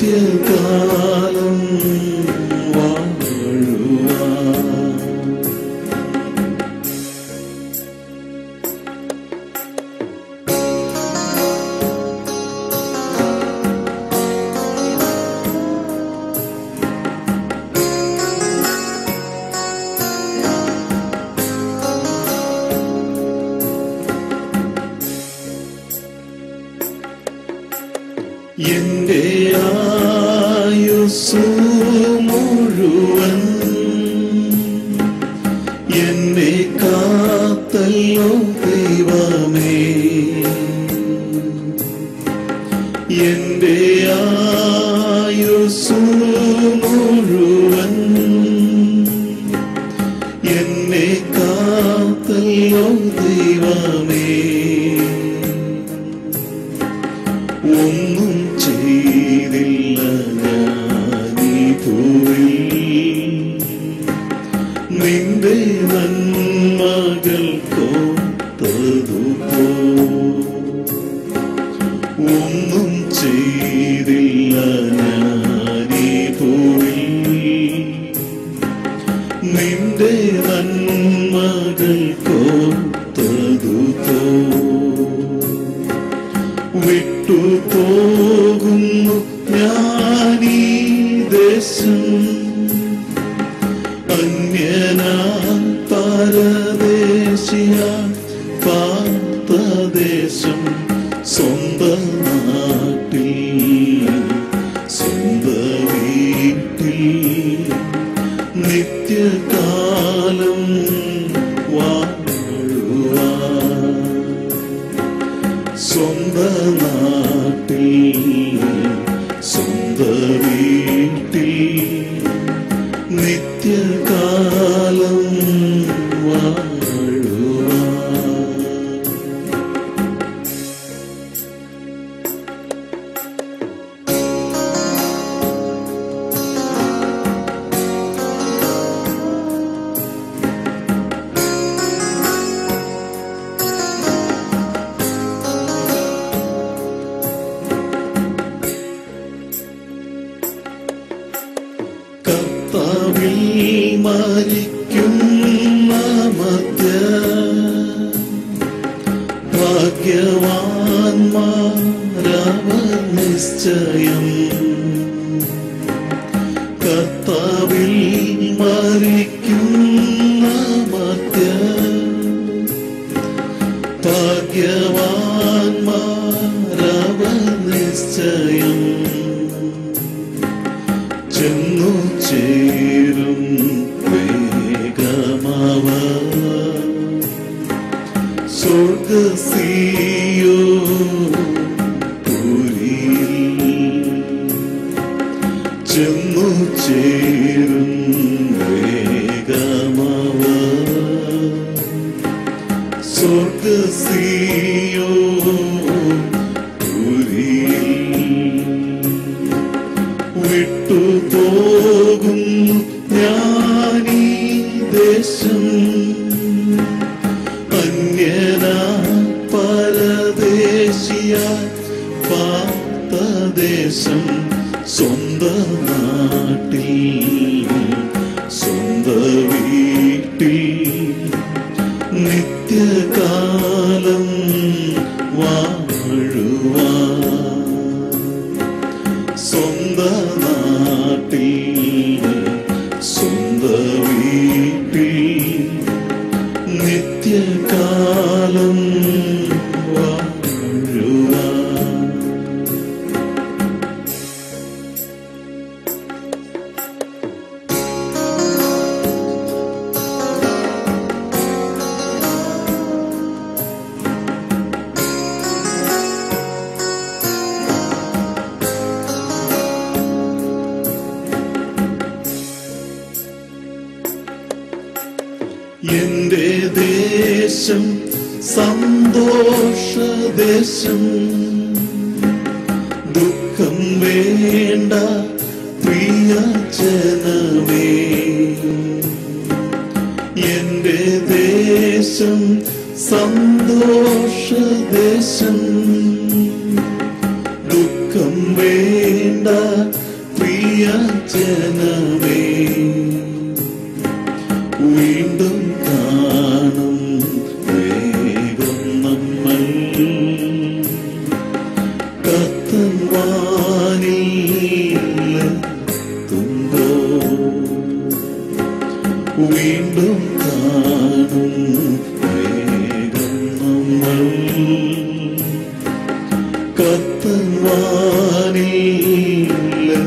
നിത്യകാലം എന്റെ ആയുസ്സു മുഴുവൻ എന്നെ കാത്തല്ലോ ദൈവമേ. എന്റെ ആയുസ്സു മുഴുവൻ എന്നെ കാത്തല്ലോ ദൈവമേ. ഒന്നും ചെയ്തില്ല ഞാനീ ഭൂമിയിൽ നിന്റെ നന്മകൾ കോർത്തതുപോ. ഒന്നും ചെയ്തില്ല ഞാനീ ഭൂമിയിൽ നിന്റെ നന്മകൾ കോർത്തതുപോ. വിട്ടുപോകുന്നു ഞാനീ ദേശം, അന്യനാൻ പരദേശിയാൻ പാർത്തദേശം. സ്വന്തം നാട്ടിൽ സ്വന്തം വീട്ടിൽ നിത്യകാലം വാഴുവാൻ. സ്വന്തം നാട്ടിൽ സ്വന്തം വീട്ടിൽ നിത്യകാലം വാഴുവാൻ. കർത്താവിൽ മരിക്കുന്ന മധ്യൻ ഭാഗ്യവാന്മാരവർ നിശ്ചയം. കർത്താവിൽ മരിക്കുന്ന മധ്യൻ ഭാഗ്യവാന്മാരവർ നിശ്ചയം. ചെന്നു ചേരും വേഗമവർ സ്വർഗ്ഗസീയോൻ. ചെന്നു ചേരും വേഗമവർ സ്വർഗ്ഗസീയോൻ. വിട്ടുപോകുന്നു ഞാനീ ദേശം, അന്യനാൻ പരദേശിയാൻ പാർത്തദേശം. സ്വന്തം നാട്ടിൽ സ്വന്തം വീട്ടിൽ നിത്യകാലം വാഴുവാൻ. സ്വന്തം നാട്ടിൽ സ്വന്തം വീട്ടിൽ നിത്യകാലം വാഴുവാൻ. എന്റെ ദേശം സന്തോഷദേശം, ദുഃഖം വേണ്ട പ്രിയജനമേ. എന്റെ ദേശം സന്തോഷദേശം, ദുഃഖം വേണ്ട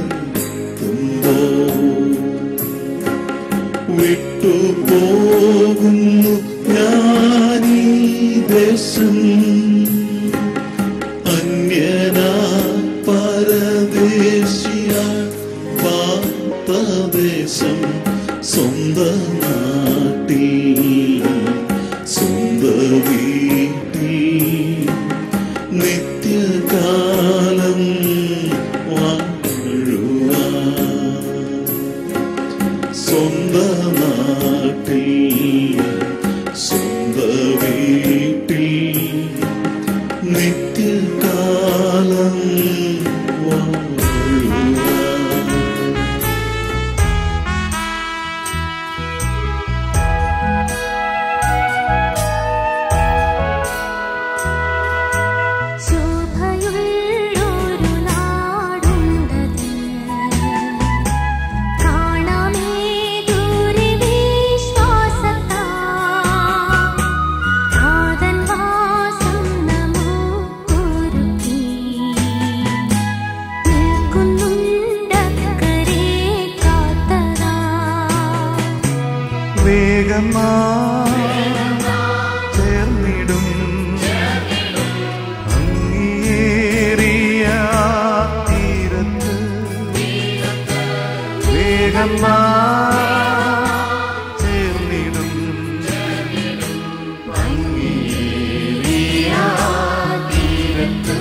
കത്തവാനില്ലെത്തുമ്പോ വിട്ടുപോകുന്നു ഞാനീ ദേശം. അന്യനാ പരദേശിയ പാത്തദേശം സ്വന്ത നാട്ടിൽ സ്വന്ത വീട്ടിൽ നിത്യകാലം വാഴുവാൻ സ്വന്ത നാട്ടിൽ സ്വന്ത വീട്ടിൽ നിത്യകാലം ചേർന്നിടും അങ്ങേറിയ തീരത്ത് വേഗം ചേർന്നിടും അങ്ങേറിയ തീരത്ത്.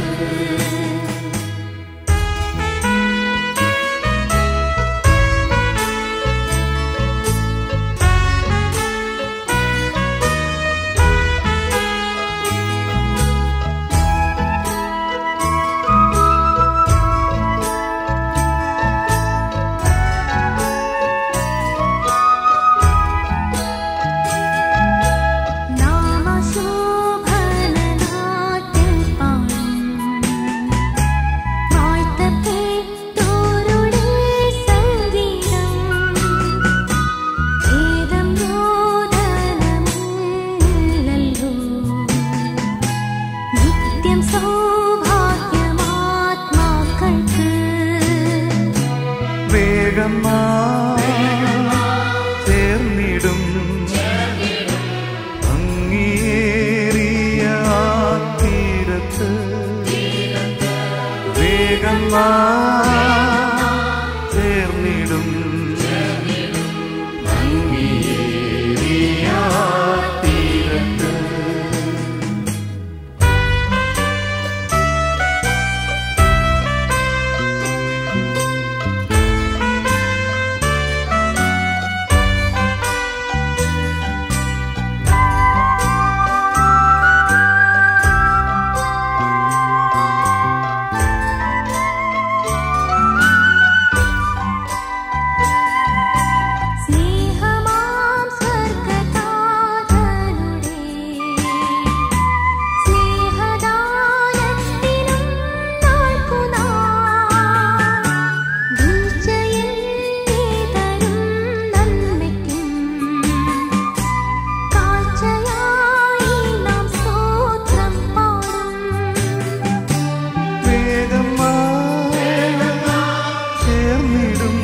ചേർന്നിടും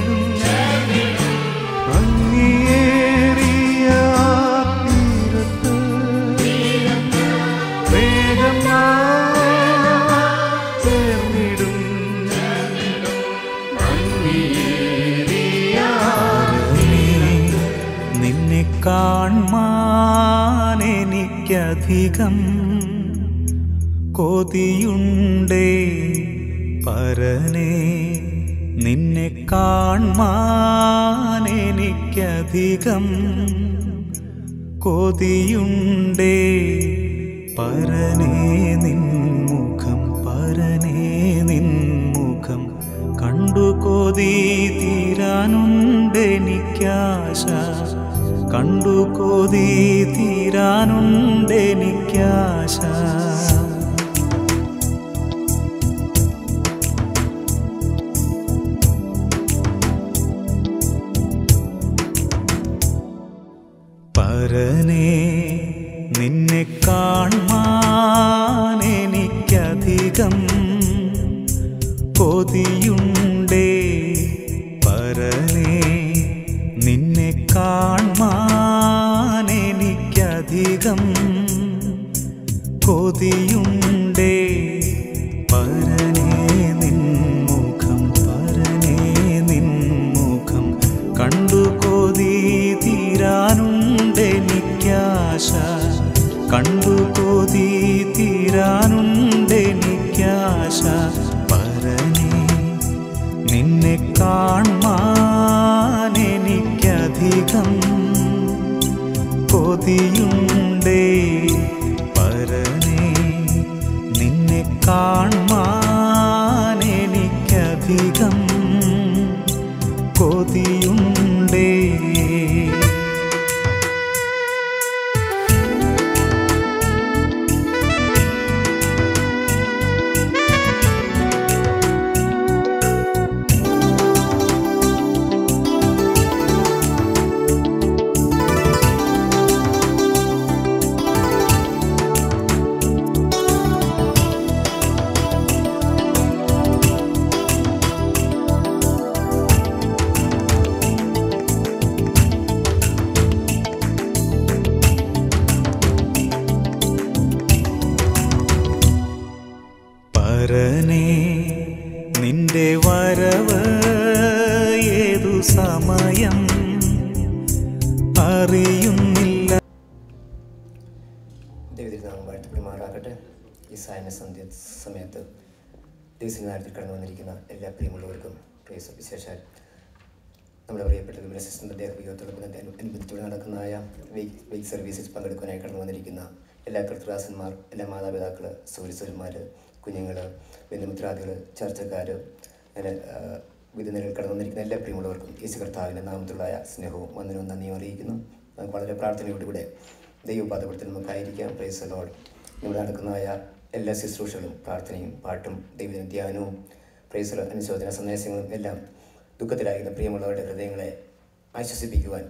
അങ്ങേറിയ തീരത്ത് വേഗം ചേർന്നിടും അങ്ങേറിയ തീരത്ത്. കാൺമാനെനിക്കധികം കൊതിയുണ്ടേ പരനേ, നിന്നെ കാൺമാനെനിക്കധികം കൊതിയുണ്ടേ പരനേ, നിൻമുഖം പരനേ നിൻമുഖം കണ്ടു കൊതി തീരാനുണ്ടെനിക്കാശ, കണ്ടു കൊതി തീരാനുണ്ടെനിക്കാശ. പരനേ നിന്നെ കാൺമാനെനിക്കധികം കൊതിയുണ്ടേ പരനേ നിന്നെ കാൺമാൻ എനിക്കധികം കൊതിയുണ്ടേ പരനേ നിൻമുഖം പരനേ നിൻമുഖം കണ്ടു കൊതി തീരാനുണ്ടെനിക്കാശ കണ്ടു കൊതി തീരാനുണ്ടെനിക്കാശ പരനേ നിന്നെ കാൺമാൻ എനിക്കധികം കൊതിയുണ്ടേ പരനേ നിന്നെ കാൺമാൻ എനിക്കധികം കൊതിയുണ്ടേ പരനേ നിന്റെ വരവ് ഏതു സമയം അറിയുന്നില്ല. ദൈവത്തിനാമം വാഴ്ത്തപ്പെടുമാറാകട്ടെ. ഈ സായന സന്ധ്യ സമയത്ത് ദൈവസിംഹാരത്തിൽ കടന്നു വന്നിരിക്കുന്ന എല്ലാ പ്രിയമുള്ളവർക്കും വിശേഷാൽ നമ്മുടെ പ്രിയപ്പെട്ട വിമല സിസ്റ്ററിൻ്റെ ദേഹവിയോഗത്തോടൊപ്പം അനുബന്ധിച്ചോടെ നടക്കുന്നതായ വെയ്ക്ക് സർവീസിൽ പങ്കെടുക്കാനായി കടന്നു വന്നിരിക്കുന്ന എല്ലാ കർത്തൃദാസന്മാർ, എല്ലാ മാതാപിതാക്കൾ, സൗരസ്വരന്മാർ, കുഞ്ഞുങ്ങൾ, ബന്ധുമിത്രാദികൾ, ചർച്ചക്കാർ, അങ്ങനെ വിവിധ നിലയിൽ കടന്നു വന്നിരിക്കുന്ന എല്ലാ പ്രിയമുള്ളവർക്കും യേശു കർത്താവിൻ്റെ നാമത്തിലുള്ള സ്നേഹവും വന്ദനവും നന്ദിയും അറിയിക്കുന്നു. നമുക്ക് വളരെ പ്രാർത്ഥനയോടുകൂടെ ദൈവപാദപ്പെടുത്തി നമുക്കായിരിക്കാം. Praise the Lord. ഇവിടെ നടക്കുന്നതായ എല്ലാ ശുശ്രൂഷകളും, പ്രാർത്ഥനയും, പാട്ടും, ദൈവദിന ധ്യാനവും, പ്രൈസ് ദി ലോർഡ്, അനുശോചന സന്ദേശങ്ങളും എല്ലാം ദുഃഖത്തിലായിരുന്ന പ്രിയമുള്ളവരുടെ ഹൃദയങ്ങളെ ആശ്വസിപ്പിക്കുവാൻ,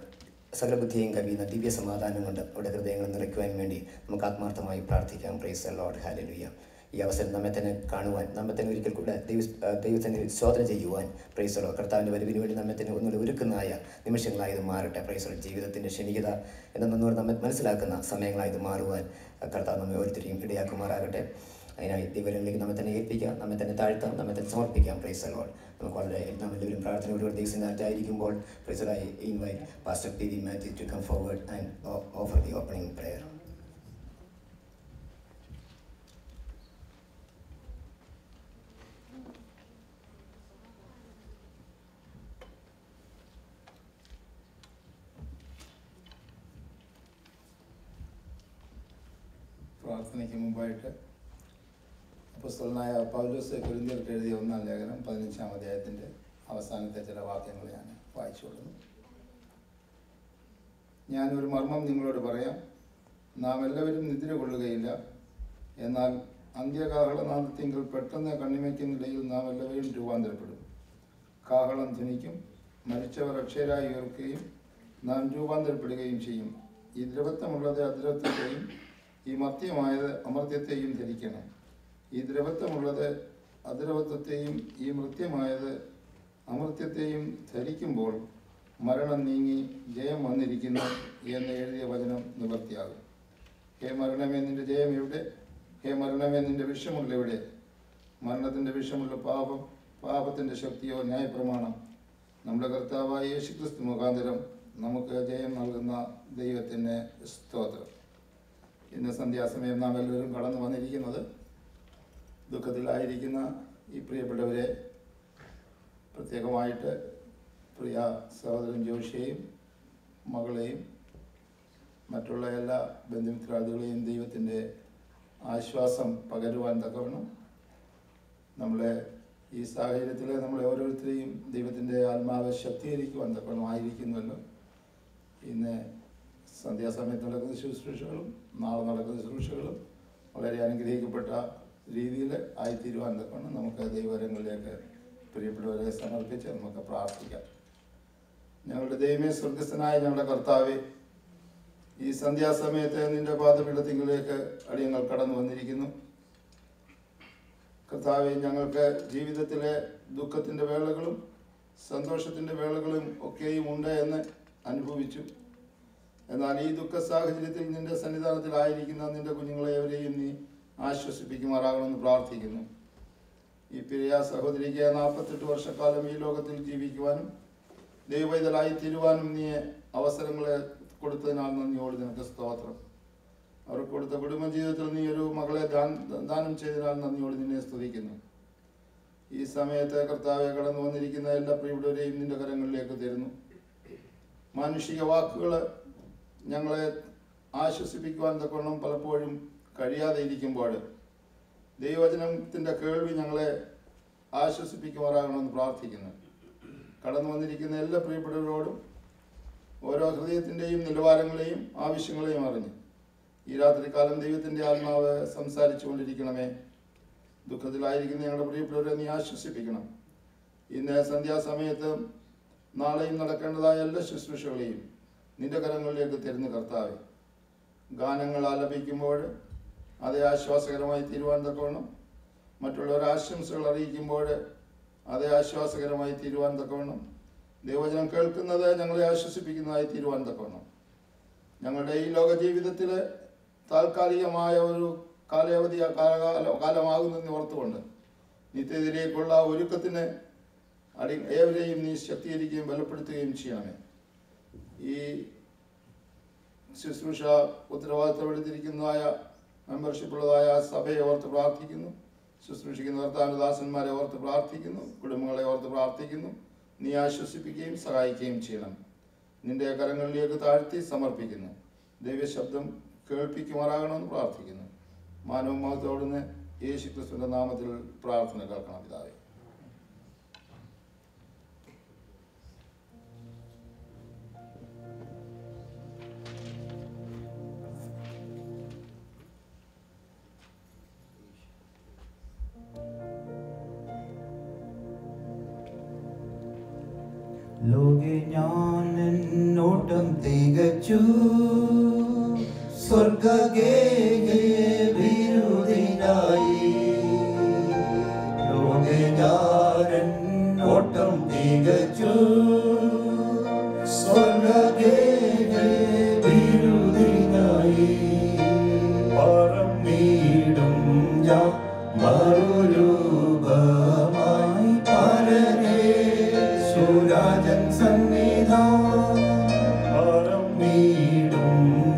സകല ബുദ്ധിയും കവിയുന്ന ദിവ്യ സമാധാനം കൊണ്ട് അവരുടെ ഹൃദയങ്ങൾ നിറയ്ക്കുവാൻ വേണ്ടി നമുക്ക് ആത്മാർത്ഥമായി പ്രാർത്ഥിക്കാം. Price the Lord. ഹല്ലേലൂയ. ഈ അവസരം നമ്മെ തന്നെ കാണുവാൻ, നമ്മെ തന്നെ ഒരിക്കൽ കൂടെ ദൈവത്തിന് ശോധന ചെയ്യുവാൻ, പ്രൈസ് ദി ലോർഡ്, കർത്താവിൻ്റെ വരവിന് വേണ്ടി നമ്മെ തന്നെ ഒന്നുകൂടി ഒരുക്കുന്നതായ നിമിഷങ്ങളായത് മാറട്ടെ. Price the Lord. ജീവിതത്തിൻ്റെ ക്ഷണികത എന്നൊന്നുകൂടെ നമ്മെ മനസ്സിലാക്കുന്ന സമയങ്ങളായത് മാറുവാൻ കർത്താവ് നമ്മെ ഓരോരുത്തരെയും ഇടയാക്കുമാറാകട്ടെ. അതിനായി ദൈവങ്ങളിലേക്ക് നമ്മെ തന്നെ ഏൽപ്പിക്കാം, നമ്മെ തന്നെ താഴ്ത്താം, നമ്മെ തന്നെ സമർപ്പിക്കാം. Praise the Lord. നമുക്ക് വളരെ നാം എല്ലാവരും പ്രാർത്ഥനയോടുകൂടി ദൈവത്തിനായിട്ടായിരിക്കുമ്പോൾ praise the Lord, I invite Pastor P.D. Matthew to come forward and offer the opening prayer. പ്രാർത്ഥനയ്ക്ക് മുമ്പായിട്ട് അപ്പോസ്തലനായ പൗലോസ് കൊരിന്ത്യർക്ക് എഴുതിയ 1-ാം ലേഖനം 15-ാം അധ്യായത്തിൻ്റെ അവസാനത്തെ ചില വാക്യങ്ങൾ ഞാൻ വായിച്ചു കൊടുക്കുന്നു. ഞാനൊരു മർമ്മം നിങ്ങളോട് പറയാം. നാം എല്ലാവരും നിദ്ര കൊള്ളുകയില്ല. എന്നാൽ അന്ത്യകാഹളനാദത്തിങ്കൽ പെട്ടെന്ന് കണ്ണിമയ്ക്കുന്നിടയിൽ നാം എല്ലാവരും രൂപാന്തരപ്പെടും. കാഹളം ധ്വനിക്കും, മരിച്ചവർ അക്ഷയരായി ഉയർക്കുകയും നാം രൂപാന്തരപ്പെടുകയും ചെയ്യും. ഈ ദ്രവത്വമുള്ളത് അദ്രവത്വത്തെയും ഈ മർത്യമായത് അമർത്യത്തെയും ധരിക്കണം. ഈ ദ്രവത്വമുള്ളത് അദ്രവത്വത്തെയും ഈ മൃത്യമായത് അമർത്യത്തെയും ധരിക്കുമ്പോൾ മരണം നീങ്ങി ജയം വന്നിരിക്കുന്നു എന്ന് എഴുതിയ വചനം നിവർത്തിയാകും. ഹേ മരണമേ, നിന്റെ ജയം എവിടെ? ഹേ മരണമേ, നിന്റെ വിഷമുള്ള എവിടെ? മരണത്തിൻ്റെ വിഷമുള്ള പാപം, പാപത്തിൻ്റെ ശക്തിയോ ന്യായപ്രമാണം. നമ്മുടെ കർത്താവായ യേശുക്രിസ്തു മുഖാന്തരം നമുക്ക് ജയം നൽകുന്ന ദൈവത്തിന് സ്തോത്രം. ഇന്ന് സന്ധ്യാസമയം നാം എല്ലാവരും കടന്നു വന്നിരിക്കുന്നത് ദുഃഖത്തിലായിരിക്കുന്ന ഈ പ്രിയപ്പെട്ടവരെ, പ്രത്യേകമായിട്ട് പ്രിയ സഹോദരൻ ജോഷിയെയും മകളെയും മറ്റുള്ള എല്ലാ ബന്ധുമിത്രാദികളെയും ദൈവത്തിൻ്റെ ആശ്വാസം പകരുവാൻ തക്കവണ്ണം നമ്മളെ ഈ സാഹചര്യത്തിൽ നമ്മളെ ഓരോരുത്തരെയും ദൈവത്തിൻ്റെ ആത്മാവ് ശക്തീകരിക്കുവാൻ തക്കവണ്ണം ആയിരിക്കുന്നുവല്ലോ. ഇന്ന് സന്ധ്യാസമയത്ത് നടക്കുന്ന ശുശ്രൂഷകളും നാളെ നടക്കുന്ന ശുശ്രൂഷകളും വളരെ അനുഗ്രഹിക്കപ്പെട്ട രീതിയിൽ ആയിത്തീരുവാൻ തക്കണം. നമുക്ക് ദൈവകരങ്ങളിലേക്ക് പ്രിയപ്പെട്ടവരെ സമർപ്പിച്ച് നമുക്ക് പ്രാർത്ഥിക്കാം. ഞങ്ങളുടെ ദൈവമേ, സ്വർഗസ്ഥനായ ഞങ്ങളുടെ കർത്താവേ, ഈ സന്ധ്യാസമയത്ത് നിന്റെ പാദപീഠത്തിങ്കിലേക്ക് അടിയങ്ങൾ കടന്നു വന്നിരിക്കുന്നു. കർത്താവെ, ഞങ്ങൾക്ക് ജീവിതത്തിലെ ദുഃഖത്തിൻ്റെ വേളകളും സന്തോഷത്തിൻ്റെ വേളകളും ഒക്കെയും ഉണ്ട് എന്ന് അനുഭവിച്ചു. എന്നാൽ ഈ ദുഃഖ സാഹചര്യത്തിൽ നിന്റെ സന്നിധാനത്തിലായിരിക്കുന്ന നിന്റെ കുഞ്ഞുങ്ങളെ എവരെയും നീ ആശ്വസിപ്പിക്കുമാറാകണമെന്ന് പ്രാർത്ഥിക്കുന്നു. ഈ പ്രിയ സഹോദരിക്ക് 48 വർഷക്കാലം ഈ ലോകത്തിൽ ജീവിക്കുവാനും ദൈവവൈതലായി തീരുവാനും നീ അവസരങ്ങളെ കൊടുത്തതിനാൽ നന്ദിയോട് നിനക്ക് സ്തോത്രം. അവർക്ക് കൊടുത്ത കുടുംബജീവിതത്തിൽ നീ ഒരു മകളെ ദാനം ചെയ്തതിനാൽ നന്ദിയോട് നിന്നെ സ്തുതിക്കുന്നു. ഈ സമയത്ത് കർത്താവെ, കടന്നു വന്നിരിക്കുന്ന എല്ലാ പ്രിയപ്പെട്ടവരെയും നിന്റെ കരങ്ങളിലേക്ക് തരുന്നു. മാനുഷിക വാക്കുകൾ ഞങ്ങളെ ആശ്വസിപ്പിക്കുവാൻ തക്കവണ്ണം പലപ്പോഴും കഴിയാതെ ഇരിക്കുമ്പോൾ ദൈവവചനത്തിൻ്റെ കേൾവി ഞങ്ങളെ ആശ്വസിപ്പിക്കുമാറാകണമെന്ന് പ്രാർത്ഥിക്കുന്നു. കടന്നു വന്നിരിക്കുന്ന എല്ലാ പ്രിയപ്പെട്ടവരോടും ഓരോ ഹൃദയത്തിൻ്റെയും നിലവാരങ്ങളെയും ആവശ്യങ്ങളെയും അറിഞ്ഞ് ഈ രാത്രികാലം ദൈവത്തിൻ്റെ ആത്മാവ് സംസാരിച്ചു കൊണ്ടിരിക്കണമേ. ദുഃഖത്തിലായിരിക്കുന്ന ഞങ്ങളുടെ പ്രിയപ്പെട്ടവരെ നീ ആശ്വസിപ്പിക്കണം. ഇന്ന് സന്ധ്യാസമയത്ത് നാളെയും നടക്കേണ്ടതായ എല്ലാ ശുശ്രൂഷകളെയും നിന്റെ കരങ്ങളിലേക്ക് തരുന്ന കർത്താവെ, ഗാനങ്ങൾ ആലപിക്കുമ്പോൾ അതേ ആശ്വാസകരമായി തീരുവാൻ തക്കവണ്ണം, മറ്റുള്ളവർ ആശംസകൾ അറിയിക്കുമ്പോൾ അതേ ആശ്വാസകരമായി തീരുവാൻ തക്കവണ്ണം, ദൈവവചനം കേൾക്കുന്നത് ഞങ്ങളെ ആശ്വസിപ്പിക്കുന്നതായി തീരുവാൻ തക്കവണ്ണം, ഞങ്ങളുടെ ഈ ലോക ജീവിതത്തിൽ താൽക്കാലികമായ ഒരു കാലമാകുന്നെന്ന് ഓർത്തുകൊണ്ട് നിത്യത്തിലേക്കുള്ള ഒരുക്കത്തിന് ഏവരെയും നീ ശക്തീകരിക്കുകയും ബലപ്പെടുത്തുകയും ചെയ്യണമേ. ഈ ശുശ്രൂഷ ഉത്തരവാദിത്തമെടുത്തിരിക്കുന്നതായ മെമ്പർഷിപ്പുള്ളതായ സഭയെ ഓർത്ത് പ്രാർത്ഥിക്കുന്നു. ശുശ്രൂഷിക്കുന്ന കർത്താനുദാസന്മാരെ ഓർത്ത് പ്രാർത്ഥിക്കുന്നു. കുടുംബങ്ങളെ ഓർത്ത് പ്രാർത്ഥിക്കുന്നു. നീ ആശ്വസിപ്പിക്കുകയും സഹായിക്കുകയും ചെയ്യണം. നിന്റെ കരങ്ങളിലേക്ക് താഴ്ത്തി സമർപ്പിക്കുന്നു. ദൈവശബ്ദം കേൾപ്പിക്കുമാറാകണമെന്ന് പ്രാർത്ഥിക്കുന്നു. മാനവ മഹത്വത്തോടുന്ന് യേശു ക്രിസ്തുവിന്റെ നാമത്തിൽ പ്രാർത്ഥന കേൾക്കണം പിതാവേ. ലോകെ ഞാൻ എന്നോട്ടം തികച്ചു, സ്വർഗ്ഗഗേഹവിരുദിനായി. ലോകെ ഞാൻ എന്നോട്ടം തികച്ചു, സ്വർഗ്ഗഗേഹവിരുദിനായി. പറന്നിടും ഞാൻ മറുരൂപമായി പരനേശ്വരാജൻ സന്നിധാനം നീടും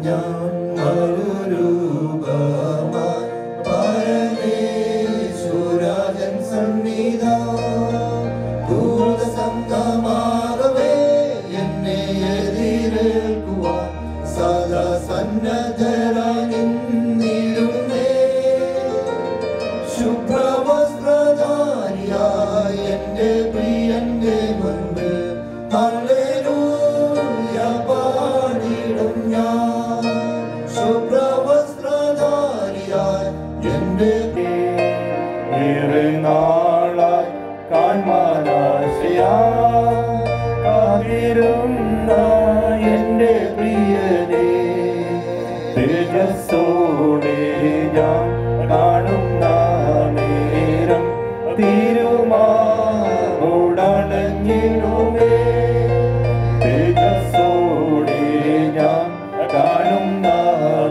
ഞാൻ മറുരൂപമായി പരനേശ്വരാജൻ സന്നിധാനം. ഭൂതസംഗമാകവേ എന്നെ എതിരേൽക്കുവാൻ സദാ സന്നദ്ധരായി നിന്നിടുന്നേ. ശുഭ്രവസ്ത്രധാരിയായ എന്റെ പ്രിയന്റെ മുൻപിൽ ഹല്ലേലൂയ പാടിടും ഞാൻ. ശുഭ്രവസ്ത്രധാരിയായ എന്റെ ഏറെ നാളായി കാൺമാനാശയായി കാത്തിരുന്ന എന്റെ പ്രിയനെ തേജസ്സോടെ ഞാൻ കാണുന്ന നേരം തിരുമാറോടണഞ്ഞിടുമേ. തേജസ്സോടെ ഞാൻ കാണുന്ന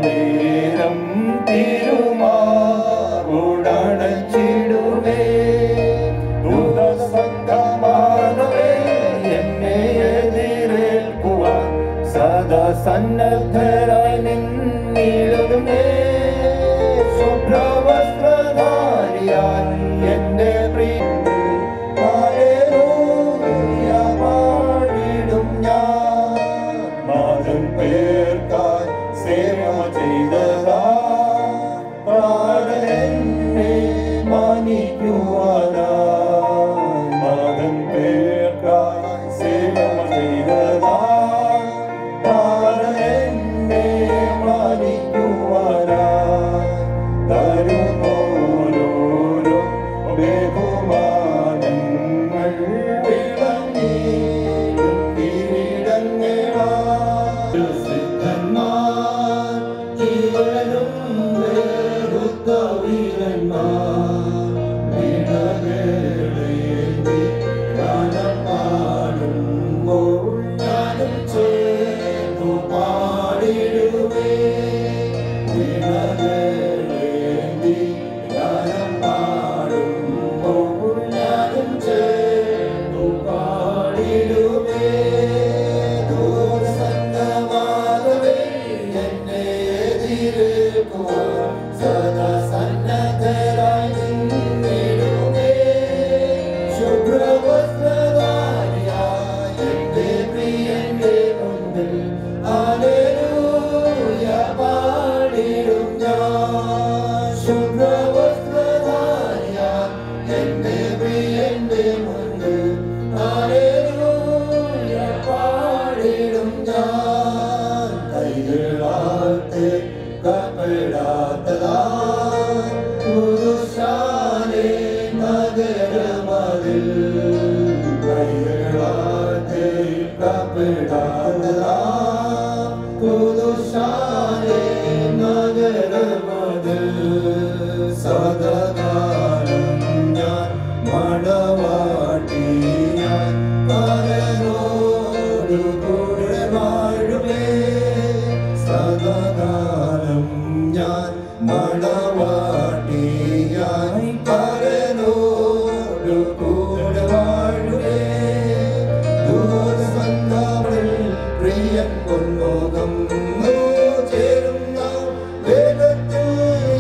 നേരം തിരുമാറോടണച്ചിടുമേ. ദൂതസംഗമാകവേ എന്നെ എതിരേൽക്കുവാൻ സദാ സന്നദ്ധരായി നിന്നിടുമേ. ശുഭ്രവസ്ത്രധാരിയായ പുതുശാലേ നഗരമതിൽ സദാകാലം ഞാൻ മണവാട്ടിയാൻ പരനോടു കൂടെ വാഴുമേ. സദാകാലം ഞാൻ മണവാട്ടിയാൻ പരനോടു കൂടെ വാഴുമേ. പ്രിയൻ പൊന്മുഖം ചേരുന്ന വേഗത്തിൽ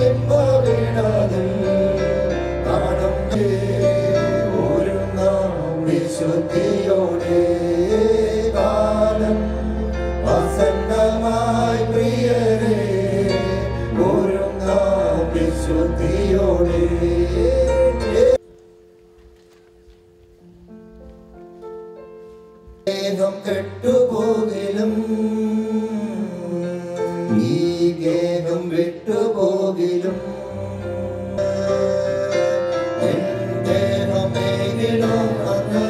എമ്പാടിടാതിൽ കാണും ഒരുങ്ങാം വിശുദ്ധിയോടെ. കാലം വസന്തമായി പ്രിയരെ ഒരുങ്ങാം വിശുദ്ധിയോടെ. ഗേഹം കെട്ടുപോകിലും ഈ ഗേഹം വിട്ടുപോകിലും എൻ ദേഹമേകിലോ അന്ന്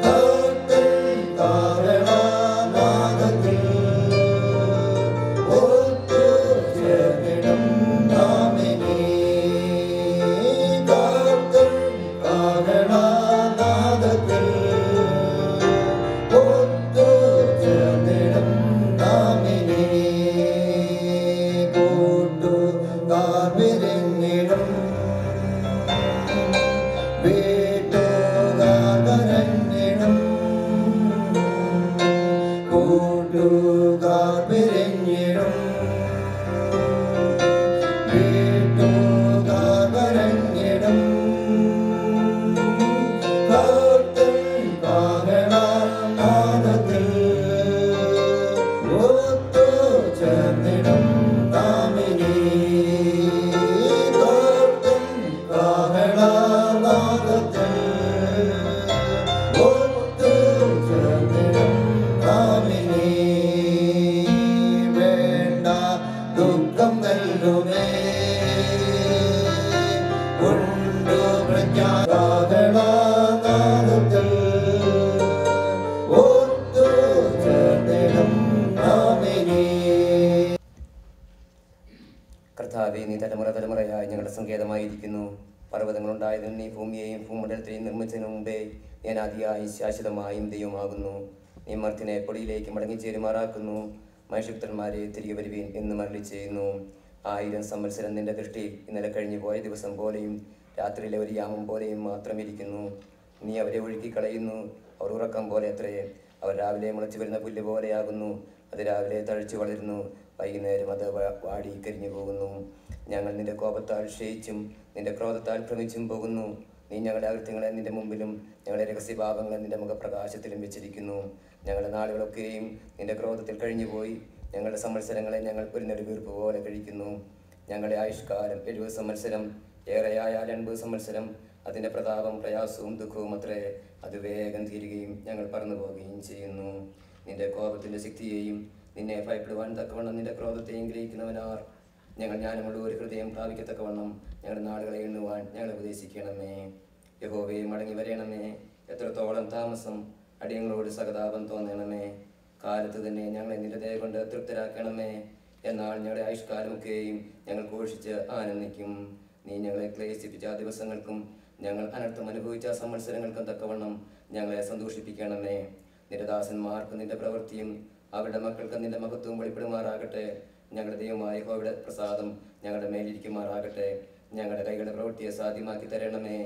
കാത്തൽ കാരണനാദത്തിൽ ഒത്തു ചേർന്നിടും നാമിനി. കാത്തൽ കാരണനാദത്തിൽ ഒത്തു ചേർന്നിടും നാമിനി. കൂട്ടുകാർ വിരിഞ്ഞിടും വീട്ടുകാർ കരഞ്ഞിടും. കൂട്ടുകാർ വിരിഞ്ഞിടും വീട്ടുകാർ കരഞ്ഞിടും. കാത്തൽ കാരണനാദത്തിൽ ഒത്തു ചേർന്നിടും നാമിനി. കാത്തൽ കാരണനാദത്തിൽ ഒത്തു ചേർന്നിടും നാമിനി. വേണ്ട ദുഃഖം നൽകുമേ ഉണ്ടു പ്രജ്ഞാകാരണനാദത്തിൽ ഒത്തു ചേർന്നിടും നാമിനി. കർത്താവേ, നീ തലമുറ തലമുറയായി ഞങ്ങളുടെ സങ്കേതമായിരിക്കുന്നു. പർവ്വതങ്ങളുണ്ടായതിനും നീ ഭൂമിയെയും ഭൂമണ്ഡലത്തെയും നിർമ്മിച്ചതിനു മുമ്പേ ഞാൻ ആദിയായി ശാശ്വതമായും ദൈവമാകുന്നു. നീ മർത്തിനെ പൊടിയിലേക്ക് മടങ്ങിച്ചേരുമാറാക്കുന്നു. മനുഷ്യപുത്രന്മാരെ തിരികെ വരുവീൻ എന്ന് മരളി ചെയ്യുന്നു. 1000 സംവത്സരം നിന്റെ ദൃഷ്ടിയിൽ ഇന്നലെ കഴിഞ്ഞു പോയ ദിവസം പോലെയും രാത്രിയിലെ ഒരു യാമം പോലെയും മാത്രം ഇരിക്കുന്നു. നീ അവരെ ഒഴുക്കിക്കളയുന്നു. അവർ ഉറക്കം പോലെ അത്രേ. അവർ രാവിലെ മുളച്ചു വരുന്ന പുല്ല് പോലെയാകുന്നു. അത് രാവിലെ തഴച്ചു വളരുന്നു, വൈകുന്നേരം അത് വാടി കരിഞ്ഞു പോകുന്നു. ഞങ്ങൾ നിന്റെ കോപത്താൽ ക്ഷയിച്ചും നിന്റെ ക്രോധത്താൽ ഭ്രമിച്ചും പോകുന്നു. നീ ഞങ്ങളുടെ അകൃത്യങ്ങളെ നിന്റെ മുമ്പിലും ഞങ്ങളുടെ രഹസ്യഭാവങ്ങളെ നിന്റെ മുഖപ്രകാശത്തിലും വെച്ചിരിക്കുന്നു. ഞങ്ങളുടെ നാളുകളൊക്കെയും നിന്റെ ക്രോധത്തിൽ കഴിഞ്ഞുപോയി. ഞങ്ങളുടെ സംവത്സരങ്ങളെ ഞങ്ങൾ ഒരു നെടുവീർപ്പ് പോലെ കഴിക്കുന്നു. ഞങ്ങളുടെ ആയുഷ്കാലം 70 സംവത്സരം, ഏറെയായാൽ 80 സംവത്സരം. അതിൻ്റെ പ്രതാപം പ്രയാസവും ദുഃഖവും അത്രേ. അത് വേഗം തീരുകയും ഞങ്ങൾ പറന്നു പോവുകയും ചെയ്യുന്നു. നിന്റെ കോപത്തിൻ്റെ ശക്തിയെയും നിന്നെ ഭയപ്പെടുവാൻ തക്കവണ്ണം നിന്റെ ക്രോധത്തെയും ഗ്രഹിക്കുന്നവനാർ. ഞങ്ങൾ ജ്ഞാനമുള്ള ഒരു ഹൃദയം പ്രാപിക്കത്തക്കവണ്ണം ഞങ്ങളുടെ നാളുകളെ എണ്ണുവാൻ ഞങ്ങൾ ഉപദേശിക്കണമേ. യഹോവേ, മടങ്ങി വരയണമേ. എത്രത്തോളം താമസം, അടിയങ്ങളോട് സഹതാപം തോന്നണമേ. കാലത്ത് തന്നെ ഞങ്ങളെ നിന്റെ ദയ കൊണ്ട് തൃപ്തരാക്കണമേ. എന്നാൽ ഞങ്ങളുടെ ആയുഷ്കാലമൊക്കെയും ഞങ്ങൾ ഘോഷിച്ച് ആനന്ദിക്കും. നീ ഞങ്ങളെ ക്ലേശിപ്പിച്ച ദിവസങ്ങൾക്കും ഞങ്ങൾ അനർത്ഥം അനുഭവിച്ച സംവത്സരങ്ങൾക്കും തക്കവണ്ണം ഞങ്ങളെ സന്തോഷിപ്പിക്കണമേ. നിന്റെ ദാസന്മാർക്ക് നിന്റെ പ്രവൃത്തിയും അവരുടെ മക്കൾക്ക് നിന്റെ മഹത്വവും വെളിപ്പെടുമാറാകട്ടെ. ഞങ്ങളുടെ ദൈവമായ യഹോവയുടെ പ്രസാദം ഞങ്ങളുടെ മേലിരിക്കുമാറാകട്ടെ. ഞങ്ങളുടെ കൈകളുടെ പ്രവൃത്തിയെ സാധ്യമാക്കി തരണമേ.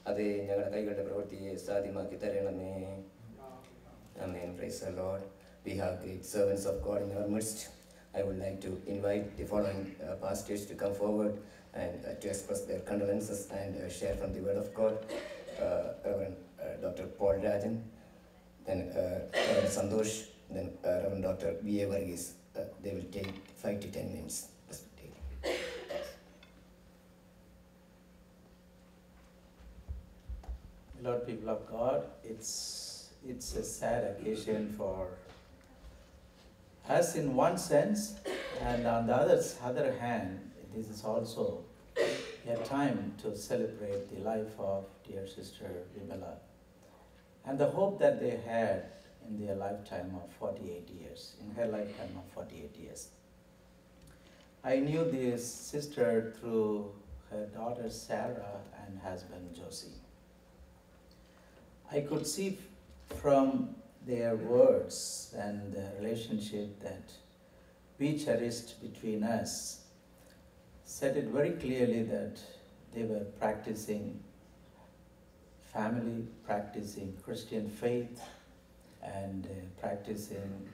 അതെ, ഞങ്ങളുടെ കൈകളുടെ പ്രവൃത്തിയെ സാധ്യമാക്കി തരണമേ. Amen. Praise the Lord. We have great servants of God in our midst. I would like to invite the following pastors to come forward and to express their condolences and share from the Word of God. Reverend Dr. Paul Rajan, then Reverend Santosh, then Reverend Dr. B.A. Varghese. They will take 5 to 10 minutes. Lord, people of God, it's a sad occasion for us in one sense, and on the other hand, this is also a time to celebrate the life of dear sister Vimala. and the hope that they had in their lifetime of 48 years, in her lifetime of 48 years. I knew this sister through her daughter Sarah and husband Josie. I could see from their words and the relationship that we cherished between us, said it very clearly that they were practicing family, practicing Christian faith, and practicing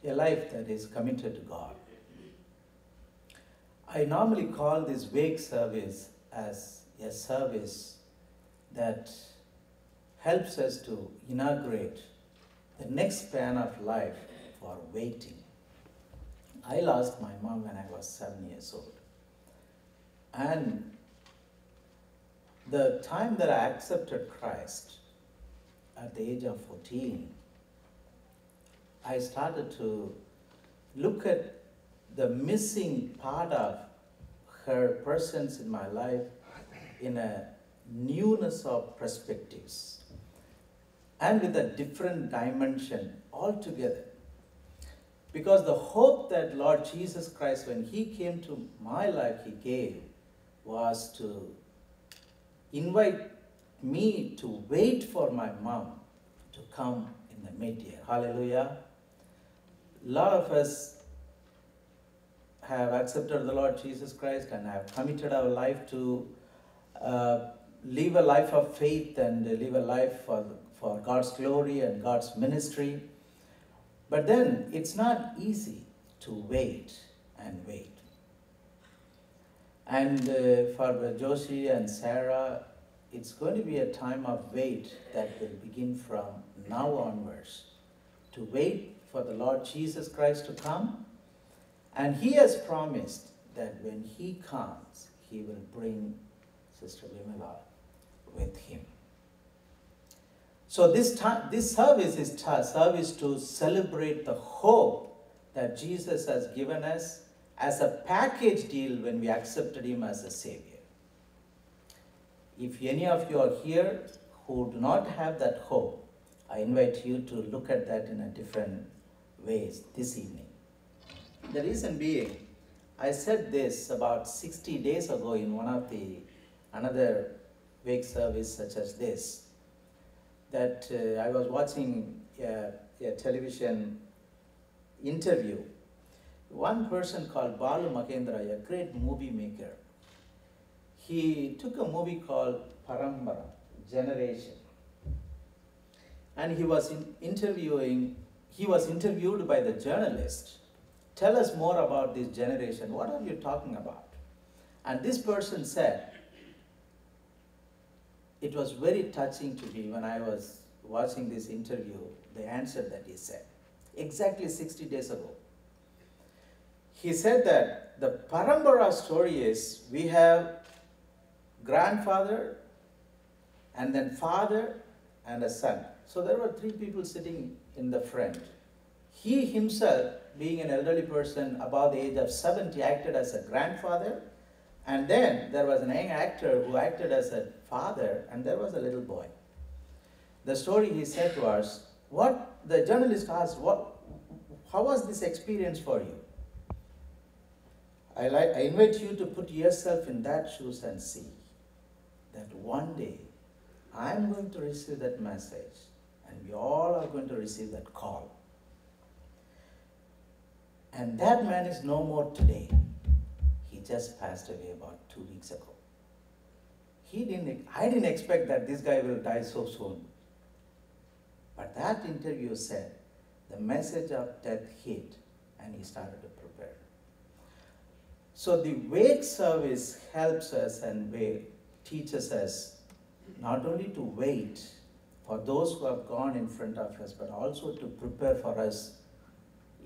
a life that is committed to God. I normally call this wake service as a service that helps us to inaugurate the next span of life for waiting. I lost my mom when I was 7 years old. And the time that I accepted Christ at the age of 14, I started to look at the missing part of her presence in my life in a newness of perspectives and with a different dimension altogether. Because the hope that Lord Jesus Christ, when He came to my life, He gave was to invite me to wait for my mom to come in the mid-year. Hallelujah. A lot of us have accepted the Lord Jesus Christ and have committed our life to live a life of faith and live a life for God's glory and God's ministry. But then it's not easy to wait and wait. And for Josie and Sarah, it's going to be a time of wait that will begin from now onwards, to wait for the Lord Jesus Christ to come. And He has promised that when He comes, He will bring Sister Vimala with Him. So this service is a service to celebrate the hope that Jesus has given us as a package deal when we accepted Him as a Savior. If any of you are here who do not have that hope, I invite you to look at that in a different ways this evening. The reason being, I said this about 60 days ago in one of another wake service such as this, that I was watching a television interview. One person called Balu Makendra, a great movie maker, he took a movie called Parambara, Generation. And he was interviewed by the journalist. Tell us more about this generation. What are you talking about? And this person said, it was very touching to me when I was watching this interview, the answer that he said, exactly 60 days ago. He said that the Parambara story is, we have grandfather and then father and a son. So there were 3 people sitting in the front. He himself, being an elderly person above the age of 70, acted as a grandfather. And then there was an young actor who acted as a father, and there was a little boy. The story he said to us, the journalist asked, how was this experience for you? I invite you to put yourself in that shoes and see that one day I'm going to receive that message and we all are going to receive that call. And that man is no more today. He just passed away about 2 weeks ago. I didn't expect that this guy will die so soon. But that interview said the message of death hit and he started to prepare. So the wake service helps us and teaches us not only to wait for those who have gone in front of us, but also to prepare for us.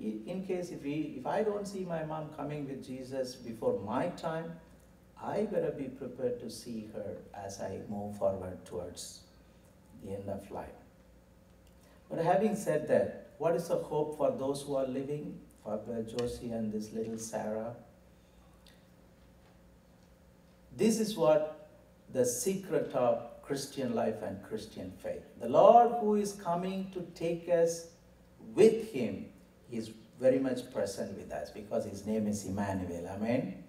In case if I don't see my mom coming with Jesus before my time, I better be prepared to see her as I move forward towards the end of life. But having said that, what is the hope for those who are living, for Josie and this little Sarah? This is what the secret of Christian life and Christian faith. The Lord who is coming to take us with him is very much present with us because his name is Emmanuel. Amen.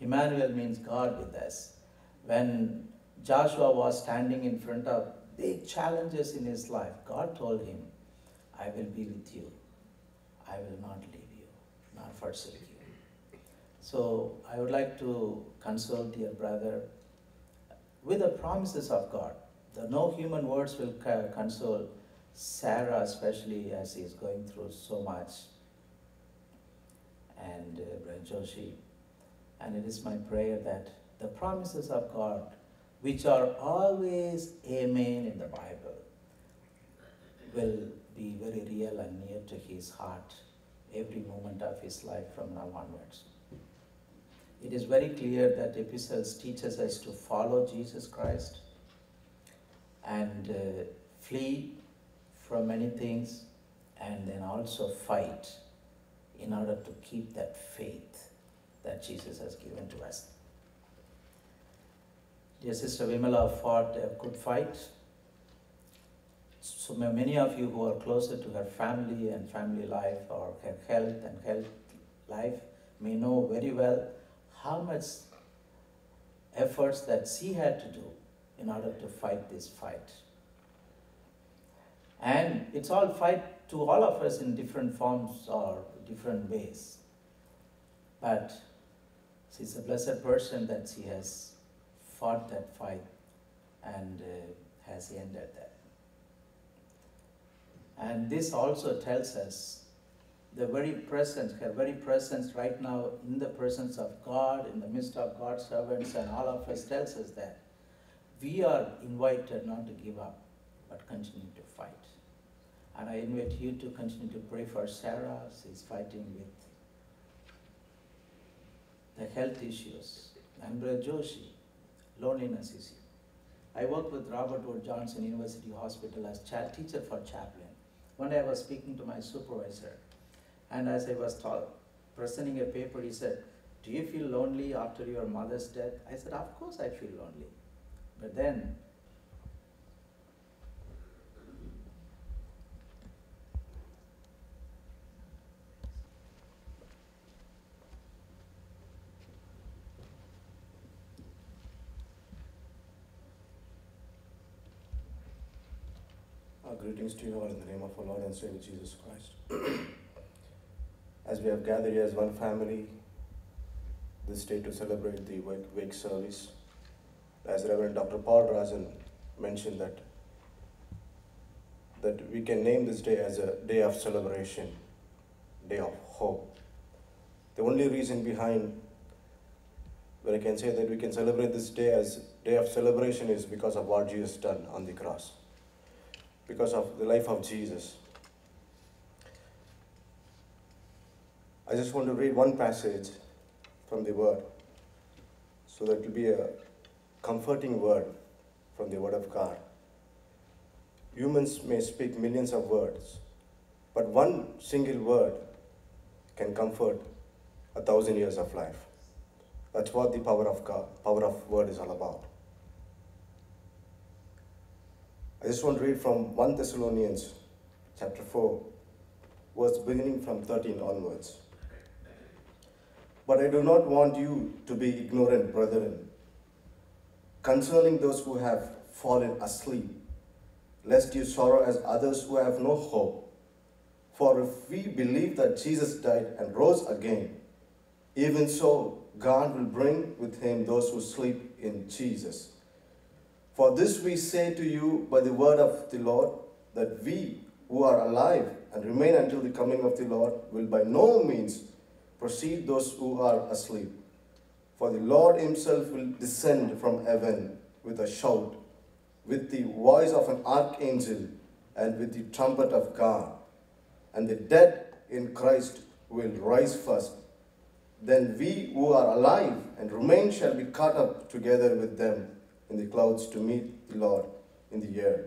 Emmanuel means God with us. When Joshua was standing in front of big challenges in his life, God told him, I will be with you. I will not leave you, nor forsake you. So I would like to console dear brother with the promises of God. No human words will console Sarah, especially as he is going through so much, and Brother Joshi. And it is my prayer that the promises of God, which are always amen in the Bible, will be very real and near to his heart every moment of his life from now onwards. It is very clear that epistles teaches us to follow Jesus Christ and flee from many things, and then also fight in order to keep that faith that Jesus has given to us. Dear Sister Vimala fought a good fight. So many of you who are closer to her family and family life, or her health and health life, may know very well how much efforts that she had to do in order to fight this fight. And it's all fight to all of us in different forms or different ways. But she's a blessed person that she has fought that fight and has ended that. And this also tells us the very presence, her very presence right now in the presence of God, in the midst of God's servants and all of us, tells us that we are invited not to give up, but continue to fight. And I invite you to continue to pray for Sarah. She's fighting with the health issues. And Brother Joshi, loneliness issue. I work with Robert Wood Johnson University Hospital as teacher for chaplain. One day I was speaking to my supervisor, and as I was presenting a paper, he said, do you feel lonely after your mother's death? I said, of course I feel lonely. But then, greetings to you all in the name of our Lord and Savior Jesus Christ. As we have gathered here as one family this day to celebrate the wake service, as Reverend Dr. Paul Rajan mentioned that we can name this day as a day of celebration, day of hope. The only reason behind where I can say that we can celebrate this day as day of celebration is because of what Jesus done on the cross, because of the life of Jesus. I just want to read one passage from the Word, so that it will be a comforting word from the Word of God. Humans may speak millions of words, but one single word can comfort 1,000 years of life. That's what the power of God, power of word is all about. I just want to read from 1 Thessalonians chapter 4, verse beginning from 13 onwards. But I do not want you to be ignorant, brethren, concerning those who have fallen asleep, lest you sorrow as others who have no hope. For if we believe that Jesus died and rose again, even so God will bring with him those who sleep in Jesus. For this we say to you by the word of the Lord, that we who are alive and remain until the coming of the Lord will by no means precede those who are asleep. For the Lord himself will descend from heaven with a shout, with the voice of an archangel, and with the trumpet of God. And the dead in Christ will rise first. Then we who are alive and remain shall be caught up together with them in the clouds to meet the Lord in the air.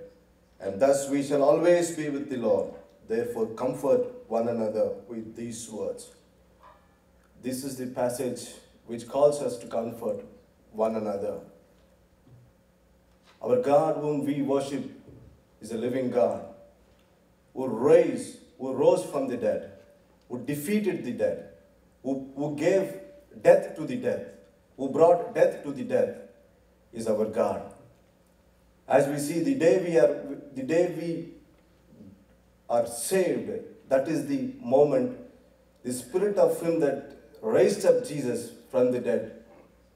And thus we shall always be with the Lord. Therefore comfort one another with these words. This is the passage which calls us to comfort one another. Our God whom we worship is a living God who rose from the dead, who defeated the dead, who gave death to the death, who brought death to the death, is our God. As we see, the day we are saved, that is the moment the Spirit of Him that raised up Jesus from the dead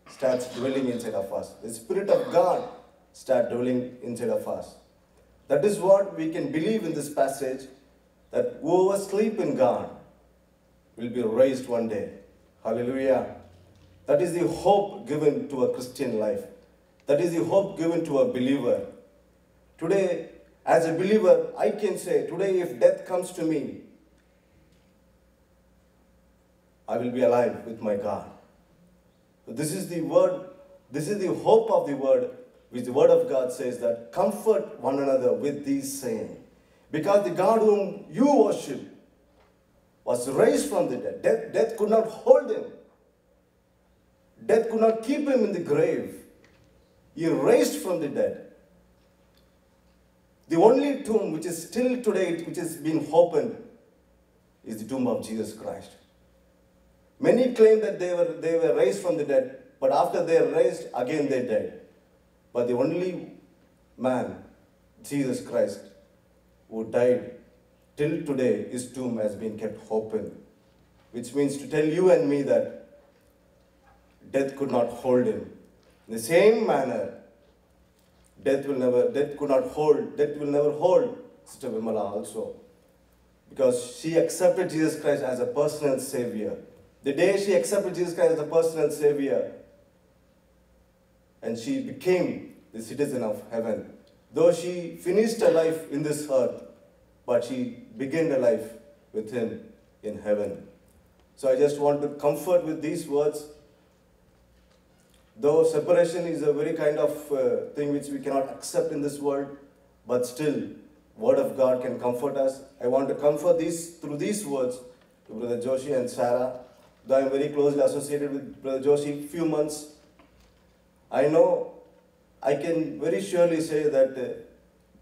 starts dwelling inside of us. The Spirit of God starts dwelling inside of us. That is what we can believe in this passage, that whoever sleep in God will be raised one day. Hallelujah. That is the hope given to a Christian life. That is the hope given to a believer. Today, as a believer, I can say, today if death comes to me, I will be alive with my God. So this is the word, this is the hope of the word, which the word of God says that comfort one another with these saying. Because the God whom you worship was raised from the dead. Death could not hold him. Death could not keep him in the grave. He raised from the dead. The only tomb which is still today, which is being opened, is the tomb of Jesus Christ. Many claim that they were raised from the dead, but after they are raised, again they died. But the only man, Jesus Christ, who died, till today his tomb has been kept open, which means to tell you and me that death could not hold him. In the same manner, death will never hold Sister Vimala also. Because she accepted Jesus Christ as a personal Savior. The day she accepted Jesus Christ as a personal Savior, and she became the citizen of heaven. Though she finished her life in this earth, but she began her life with Him in heaven. So I just want to comfort with these words. Though separation is a very kind of thing which we cannot accept in this world, but still, Word of God can comfort us. I want to comfort through these words to Brother Joshi and Sarah. Though I am very closely associated with Brother Joshi, few months, I know I can very surely say that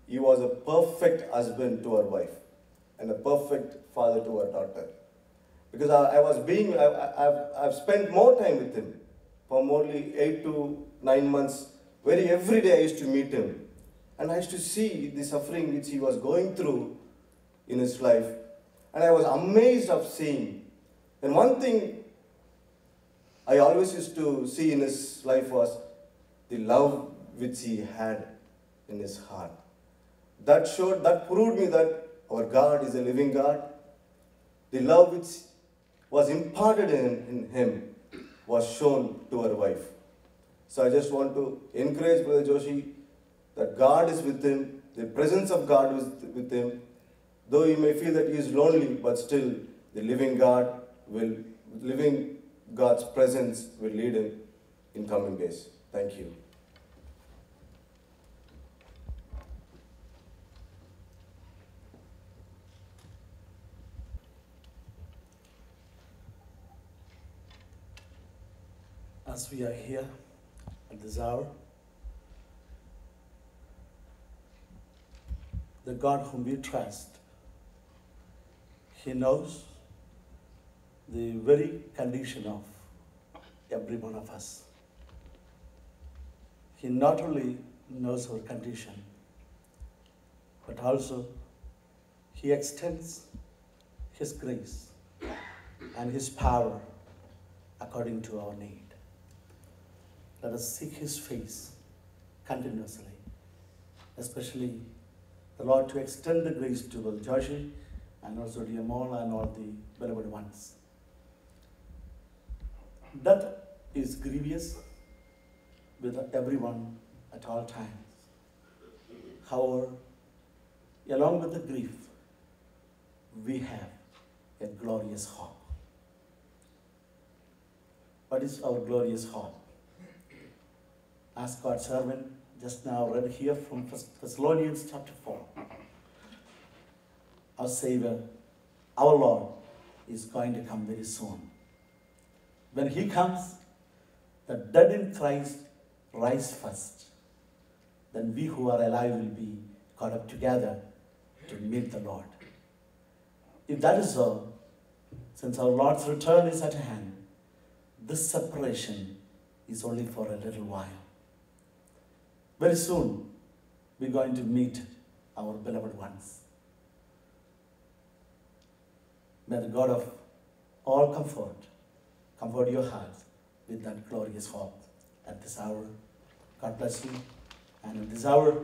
he was a perfect husband to her wife and a perfect father to her daughter. Because I've spent more time with him. For only 8 to 9 months, every day I used to meet him. And I used to see the suffering which he was going through in his life. And I was amazed of seeing. And one thing I always used to see in his life was the love which he had in his heart. That proved me that our God is a living God. The love which was imparted in him was shown to her wife. So I just want to encourage Brother Joshi that God is with him, the presence of God is with him. Though he may feel that he is lonely, but still the living God's presence will lead him in coming days. Thank you. As we are here at this hour, the God whom we trust, He knows the very condition of every one of us. He not only knows our condition, but also He extends His grace and His power according to our need. Let us seek His face continuously, especially the Lord to extend the grace to Brother Joshi and also dear Mola and all the beloved ones. Death is grievous with everyone at all times. However, along with the grief, we have a glorious hope. What is our glorious hope? As God's servant just now read here from 1 Thessalonians chapter 4. Our Savior, our Lord, is going to come very soon. When He comes, the dead in Christ rise first. then we who are alive will be caught up together to meet the Lord. If that is so, since our Lord's return is at hand, this separation is only for a little while. Very soon, we're going to meet our beloved ones. May the God of all comfort your hearts with that glorious hope at this hour. God bless you. And in this hour,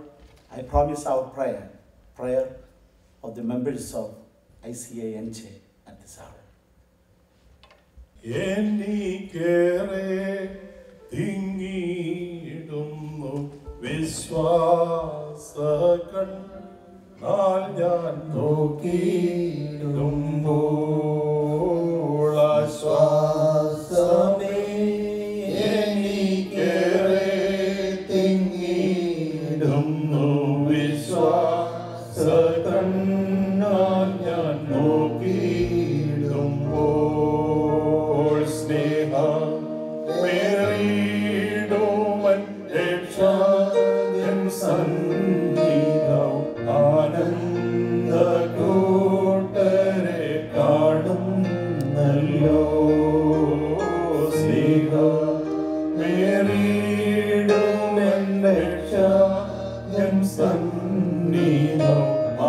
I promise our prayer of the members of ICANJ at this hour. എനിക്കേറെ തിങ്ങിയിടുന്നു വിശ്വാസകണ്ണാൽ ഞാൻ നോക്കിയിടുമ്പോൾ ആശ്വാസമേ എനിക്കേറെ തിങ്ങിയിടുന്നു വിശ്വാസകണ്ണാൽ ഞാൻ നോക്കിയിടുമ്പോൾ സ്നേഹം മേറിയിടുമൻ രക്ഷകൻ സന്നിധം ആനന്ദ കൂട്ടരെ കാണുന്നല്ലോ സ്നേഹം മേറിയിടുമൻ രക്ഷകൻ സന്നിധം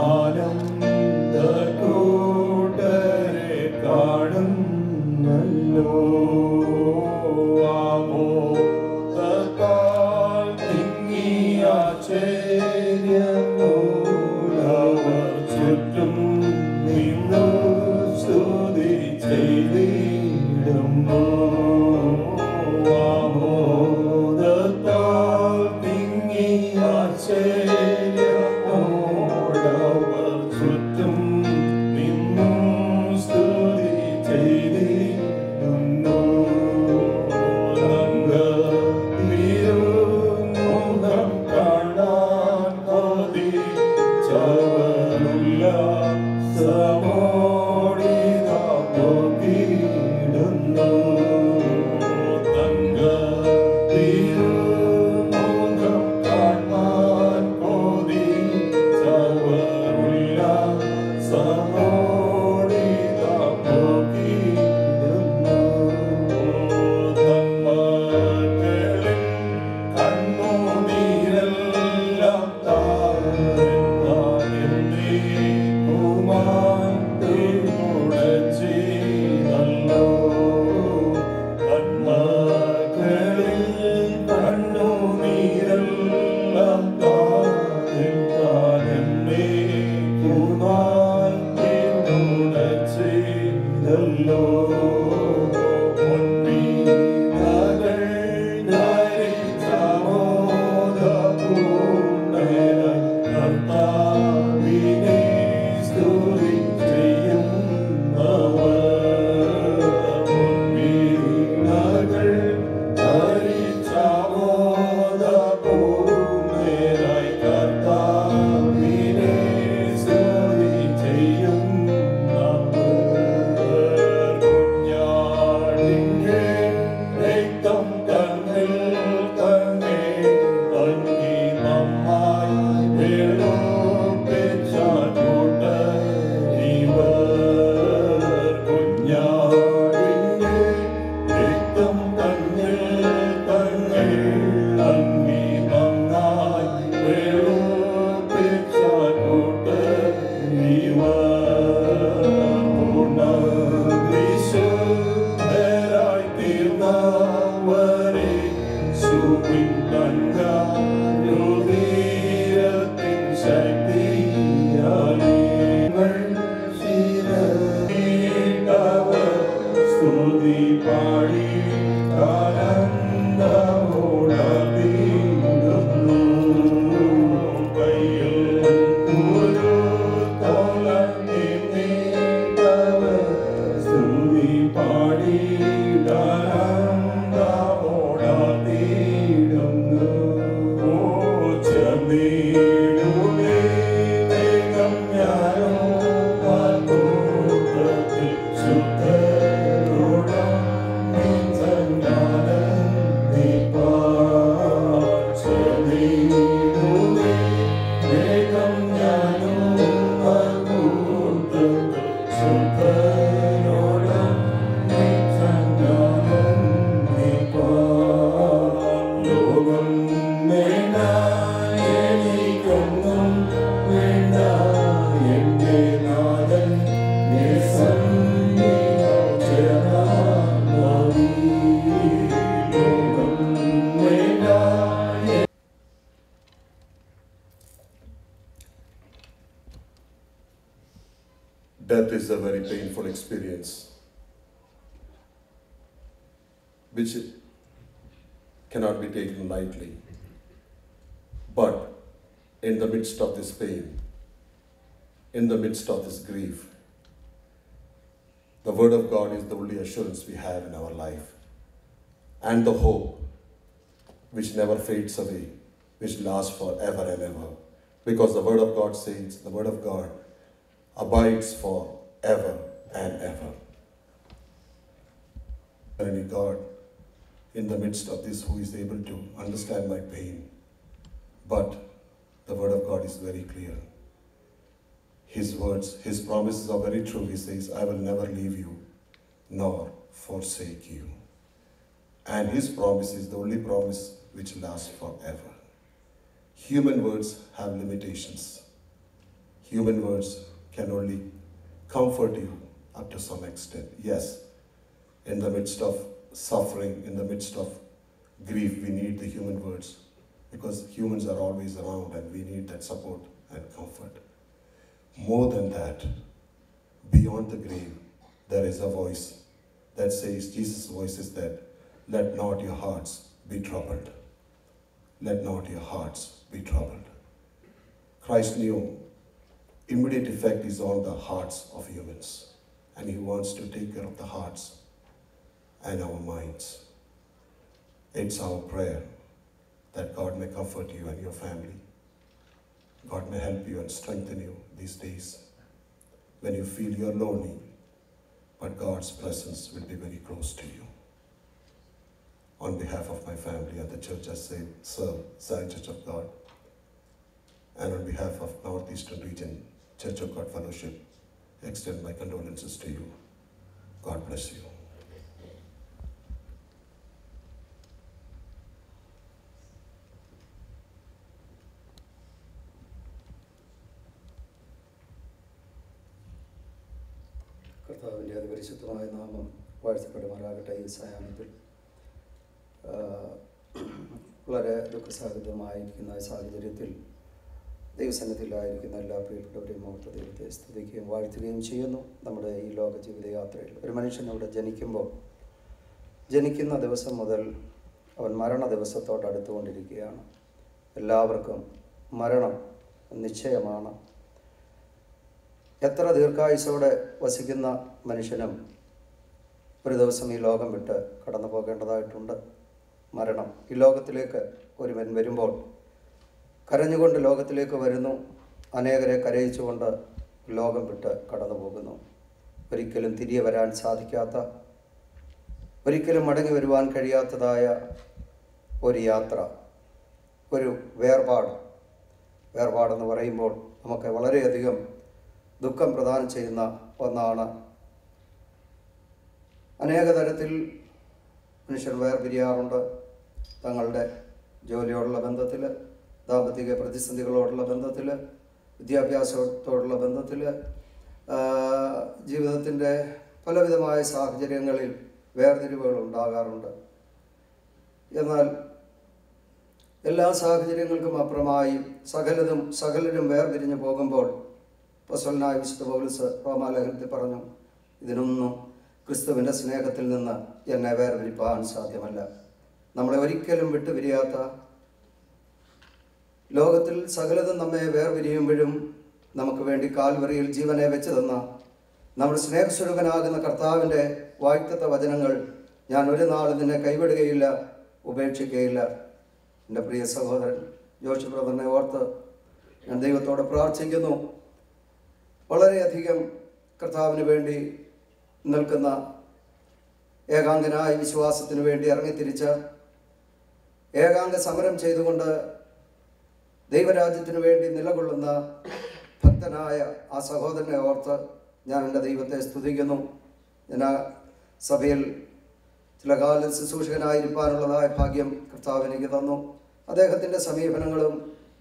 ആനന്ദ കൂട്ടരെ കാണുന്നല്ലോ ആമോദത്താൽ തിങ്ങിയ ചേര്യമുള്ളവർ ചുറ്റും നിന്നു സ്തുതി ചെയ്തിടുന്നു ആമോദത്താൽ തിങ്ങിയ ചേര്യമുള്ളവർ ചുറ്റും death is a very painful experience, which cannot be taken lightly. But in the midst of this pain, in the midst of this grief, the Word of God is the only assurance we have in our life, and the hope which never fades away, which lasts forever and ever. Because the Word of God says, the Word of God abides forever and ever. Only God, in the midst of this, who is able to understand my pain. But the Word of God is very clear. His words, His promises are very true. He says, I will never leave you nor forsake you. And His promise is the only promise which lasts forever. Human words have limitations. Human words can only comfort you up to some extent. Yes, in the midst of suffering, in the midst of grief, we need the human words, because humans are always around and we need that support and comfort. More than that, beyond the grave, there is a voice that says, Jesus' voice is that, let not your hearts be troubled. Let not your hearts be troubled. Christ knew immediate effect is on the hearts of humans, and He wants to take care of the hearts and our minds. It's our prayer that God may comfort you and your family. God may help you and strengthen you these days when you feel you're lonely, but God's presence will be very close to you. On behalf of my family and the church I serve, Zion Church of God, and on behalf of Northeastern Region Church of God Fellowship, I extend my condolences to you. God bless you. കർത്താവിൻ്റെ അതിപരിശുദ്ധമായ നാമം വാഴ്ത്തപ്പെടുമാറാകട്ടെ. ഈ സായാഹ്നത്തിൽ വളരെ ദുഃഖസാഹിത്യമായിരിക്കുന്ന സാഹചര്യത്തിൽ ദൈവസന്നിധിയിലായിരിക്കുന്ന എല്ലാ പ്രിയപ്പെട്ടവരെയും ഓർത്ത് ദൈവത്തെ സ്തുതിക്കുകയും വാഴ്ത്തുകയും ചെയ്യുന്നു. നമ്മുടെ ഈ ലോക ജീവിതയാത്രയിൽ ഒരു മനുഷ്യൻ അവിടെ ജനിക്കുന്ന ദിവസം മുതൽ അവൻ മരണ ദിവസത്തോട് അടുത്തുകൊണ്ടിരിക്കുകയാണ്. എല്ലാവർക്കും മരണം നിശ്ചയമാണ്. എത്ര ദീർഘായുസോടെ വസിക്കുന്ന മനുഷ്യനും ഒരു ദിവസം ഈ ലോകം വിട്ട് കടന്നു പോകേണ്ടതായിട്ടുണ്ട്. മരണം ഈ ലോകത്തിലേക്ക് ഒരുവൻ വരുമ്പോൾ കരഞ്ഞുകൊണ്ട് ലോകത്തിലേക്ക് വരുന്നു. അനേകരെ കരയിച്ചുകൊണ്ട് ലോകം വിട്ട് കടന്നു പോകുന്നു. ഒരിക്കലും തിരികെ വരാൻ സാധിക്കാത്ത, ഒരിക്കലും മടങ്ങി വരുവാൻ കഴിയാത്തതായ ഒരു യാത്ര, ഒരു വേർപാടെന്ന് പറയുമ്പോൾ നമുക്ക് വളരെയധികം ദുഃഖം പ്രദാനം ചെയ്യുന്ന ഒന്നാണ്. അനേക തരത്തിൽ മനുഷ്യർ വേർപിരിയാറുണ്ട്. തങ്ങളുടെ ജോലിയോടുള്ള ബന്ധത്തിൽ, ദാമ്പത്തിക പ്രതിസന്ധികളോടുള്ള ബന്ധത്തിൽ, വിദ്യാഭ്യാസത്തോടുള്ള ബന്ധത്തിൽ, ജീവിതത്തിൻ്റെ പലവിധമായ സാഹചര്യങ്ങളിൽ വേർതിരിവുകൾ ഉണ്ടാകാറുണ്ട്. എന്നാൽ എല്ലാ സാഹചര്യങ്ങൾക്കും അപ്പുറമായി സകലരും വേർപിരിഞ്ഞു പോകുമ്പോൾ അപ്പോസ്തലനായ വിശുദ്ധ പൗലോസ് റോമാലേഖനത്തിൽ പറഞ്ഞു, ഇതിനൊന്നും ക്രിസ്തുവിൻ്റെ സ്നേഹത്തിൽ നിന്ന് എന്നെ വേർപിരിപ്പാൻ സാധ്യമല്ല. നമ്മളെ ഒരിക്കലും വിട്ടുപിരിയാത്ത, ലോകത്തിൽ സകലതും നമ്മെ വേർപിരിയുമ്പോഴും നമുക്ക് വേണ്ടി കാൽവറിയിൽ ജീവനെ വെച്ച് തന്ന നമ്മുടെ സ്നേഹസ്വരൂപനാകുന്ന കർത്താവിൻ്റെ വാഗ്ദത്ത വചനങ്ങൾ, ഞാൻ ഒരു നാളും നിന്നെ കൈവിടുകയില്ല, ഉപേക്ഷിക്കുകയില്ല. എൻ്റെ പ്രിയ സഹോദരൻ ജോഷി ബ്രദറിനെ ഓർത്ത് ഞാൻ ദൈവത്തോട് പ്രാർത്ഥിക്കുന്നു. വളരെയധികം കർത്താവിന് വേണ്ടി നിൽക്കുന്ന, ഏകാംഗനായ വിശ്വാസത്തിന് വേണ്ടി ഇറങ്ങിത്തിരിച്ച, ഏകാംഗ സമരം ചെയ്തുകൊണ്ട് ദൈവരാജ്യത്തിന് വേണ്ടി നിലകൊള്ളുന്ന ഭക്തനായ ആ സഹോദരനെ ഓർത്ത് ഞാൻ എൻ്റെ ദൈവത്തെ സ്തുതിക്കുന്നു. ഞാൻ ആ സഭയിൽ ചില കാലം ശുശ്രൂഷകനായിരിക്കാനുള്ളതായ ഭാഗ്യം കർത്താവ് എനിക്ക് തന്നു. അദ്ദേഹത്തിൻ്റെ സമീപനങ്ങളും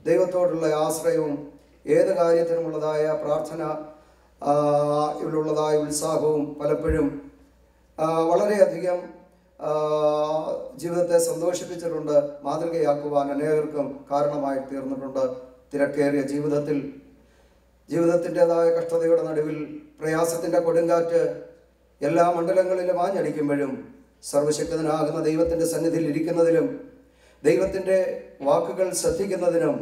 ദൈവത്തോടുള്ള ആശ്രയവും ഏത് കാര്യത്തിനുമുള്ളതായ പ്രാർത്ഥന, ഇവിടെയുള്ളതായ ഉത്സാഹവും പലപ്പോഴും വളരെയധികം ജീവിതത്തെ സന്തോഷിപ്പിച്ചിട്ടുണ്ട്. മാതൃകയാക്കുവാൻ അനേകർക്കും കാരണമായി തീർന്നിട്ടുണ്ട്. തിരക്കേറിയ ജീവിതത്തിൽ ജീവിതത്തിൻ്റെതായ കഷ്ടതയുടെ നടുവിൽ പ്രയാസത്തിൻ്റെ കൊടുങ്കാറ്റ് എല്ലാ മണ്ഡലങ്ങളിലും ആഞ്ഞടിക്കുമ്പോഴും സർവശക്തനാകുന്ന ദൈവത്തിൻ്റെ സന്നിധിയിൽ ഇരിക്കുന്നതിലും ദൈവത്തിൻ്റെ വാക്കുകൾ ശ്രദ്ധിക്കുന്നതിനും